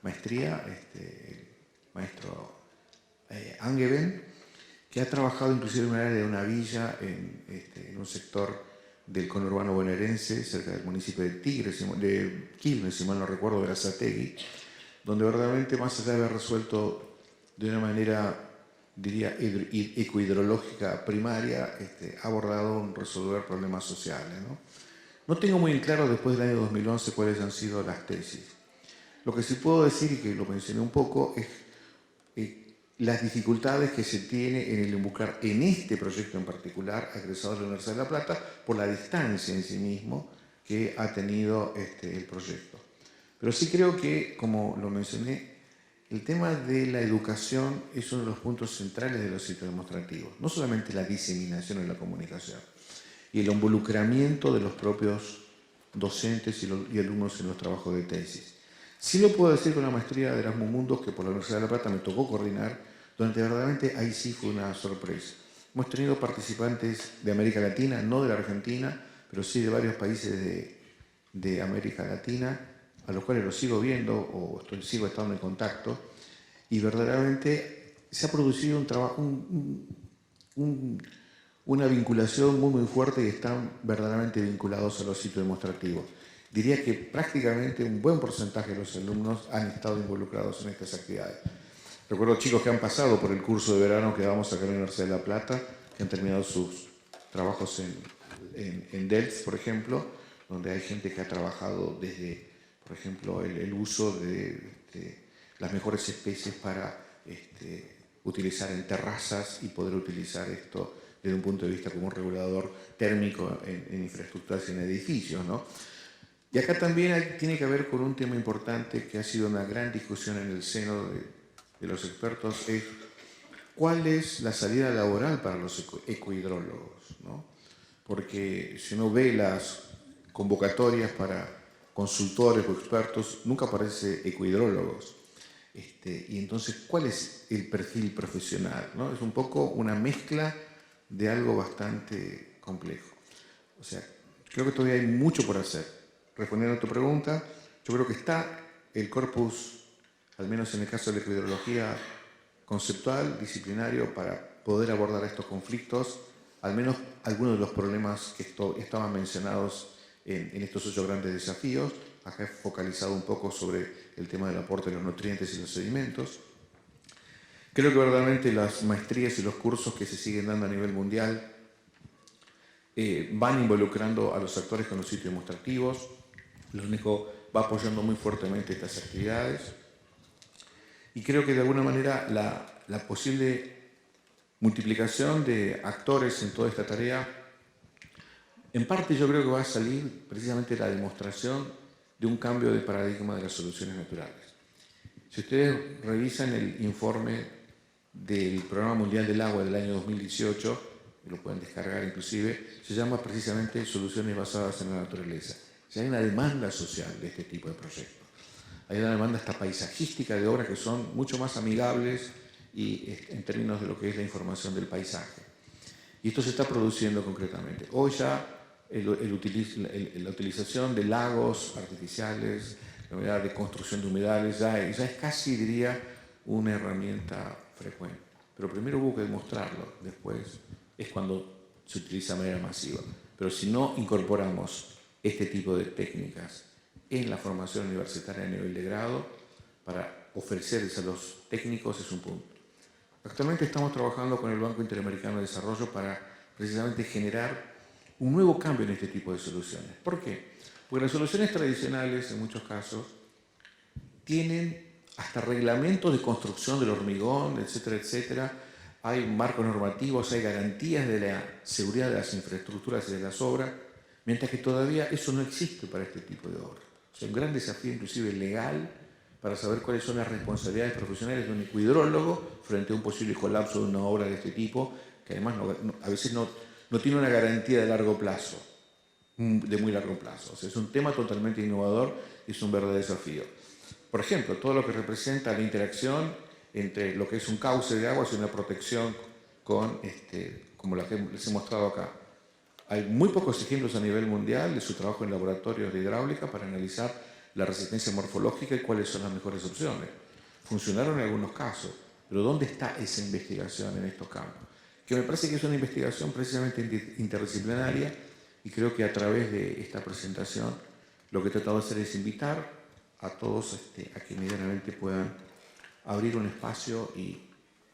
maestría, el maestro Angeben, que ha trabajado inclusive en un área de una villa, en un sector del conurbano bonaerense, cerca del municipio de de Quilmes, si mal no recuerdo, de Berazategui, donde verdaderamente, más allá de haber resuelto de una manera, diría, ecohidrológica primaria, ha abordado resolver problemas sociales, ¿no? No tengo muy claro después del año 2011 cuáles han sido las tesis. Lo que sí puedo decir, y que lo mencioné un poco, es las dificultades que se tiene en el involucrar en este proyecto en particular a egresados de la Universidad de La Plata por la distancia en sí mismo que ha tenido el proyecto. Pero sí creo que, como lo mencioné, el tema de la educación es uno de los puntos centrales de los sitios demostrativos. No solamente la diseminación y la comunicación, y el involucramiento de los propios docentes y alumnos en los trabajos de tesis. Sí lo puedo decir con la maestría de Erasmus Mundus, que por la Universidad de La Plata me tocó coordinar, donde verdaderamente ahí sí fue una sorpresa. Hemos tenido participantes de América Latina, no de la Argentina, pero sí de varios países de América Latina, a los cuales los sigo viendo o sigo estando en contacto, y verdaderamente se ha producido un trabajo, una vinculación muy fuerte y están verdaderamente vinculados a los sitios demostrativos. Diría que prácticamente un buen porcentaje de los alumnos han estado involucrados en estas actividades. Recuerdo chicos que han pasado por el curso de verano que damos acá en la Universidad de La Plata, que han terminado sus trabajos en Delft, por ejemplo, donde hay gente que ha trabajado desde, por ejemplo, el uso de las mejores especies para utilizar en terrazas y poder utilizar esto desde un punto de vista como un regulador térmico en infraestructuras y en edificios, ¿no? Y acá también tiene que ver con un tema importante que ha sido una gran discusión en el seno de los expertos, es cuál es la salida laboral para los ecohidrólogos, ¿no? Porque si uno ve las convocatorias para consultores o expertos, nunca aparece ecohidrólogos. Y entonces, ¿cuál es el perfil profesional, ¿no? Es un poco una mezcla de algo bastante complejo. O sea, creo que todavía hay mucho por hacer. Respondiendo a tu pregunta, yo creo que está el corpus, al menos en el caso de la ecohidrología, conceptual, disciplinario, para poder abordar estos conflictos, al menos algunos de los problemas que estaban mencionados en estos 8 grandes desafíos. Acá he focalizado un poco sobre el tema del aporte de los nutrientes y los sedimentos. Creo que verdaderamente las maestrías y los cursos que se siguen dando a nivel mundial van involucrando a los actores con los sitios demostrativos. La UNESCO va apoyando muy fuertemente estas actividades. Y creo que de alguna manera la posible multiplicación de actores en toda esta tarea, en parte yo creo que va a salir precisamente la demostración de un cambio de paradigma de las soluciones naturales. Si ustedes revisan el informe del Programa Mundial del Agua del año 2018, lo pueden descargar inclusive, se llama precisamente Soluciones basadas en la naturaleza. O sea, hay una demanda social de este tipo de proyectos. Hay una demanda hasta paisajística de obras que son mucho más amigables y en términos de lo que es la información del paisaje. Y esto se está produciendo concretamente. Hoy ya la utilización de lagos artificiales, la unidad de construcción de humedales, ya es casi, diría, una herramienta frecuente. Pero primero hubo que demostrarlo, después es cuando se utiliza de manera masiva. Pero si no incorporamos este tipo de técnicas en la formación universitaria a nivel de grado, para ofrecerles a los técnicos es un punto. Actualmente estamos trabajando con el Banco Interamericano de Desarrollo para precisamente generar un nuevo cambio en este tipo de soluciones. ¿Por qué? Porque las soluciones tradicionales, en muchos casos, tienen hasta reglamentos de construcción del hormigón, etcétera, etcétera. Hay marcos normativos, hay garantías de la seguridad de las infraestructuras y de las obras, mientras que todavía eso no existe para este tipo de obras. O sea, un gran desafío inclusive legal para saber cuáles son las responsabilidades profesionales de un ecohidrólogo frente a un posible colapso de una obra de este tipo, que además a veces no tiene una garantía de largo plazo, de muy largo plazo. O sea, es un tema totalmente innovador y es un verdadero desafío. Por ejemplo, todo lo que representa la interacción entre lo que es un cauce de agua y una protección con, como la que les he mostrado acá. Hay muy pocos ejemplos a nivel mundial de su trabajo en laboratorios de hidráulica para analizar la resistencia morfológica y cuáles son las mejores opciones. Funcionaron en algunos casos, pero ¿dónde está esa investigación en estos campos? Que me parece que es una investigación precisamente interdisciplinaria Y creo que a través de esta presentación lo que he tratado de hacer es invitar a todos a que medianamente puedan abrir un espacio y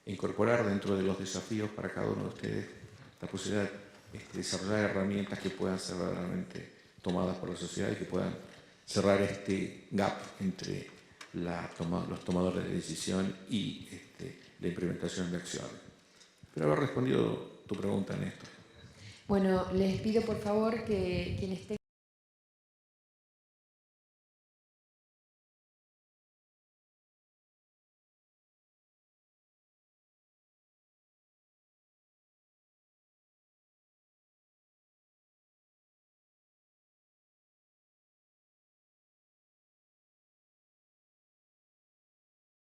incorporar dentro de los desafíos para cada uno de ustedes la posibilidad de desarrollar herramientas que puedan ser verdaderamente tomadas por la sociedad y que puedan cerrar este gap entre los tomadores de decisión y la implementación de acciones. Espero haber respondido tu pregunta, Néstor. Bueno, les pido por favor que quienes tengan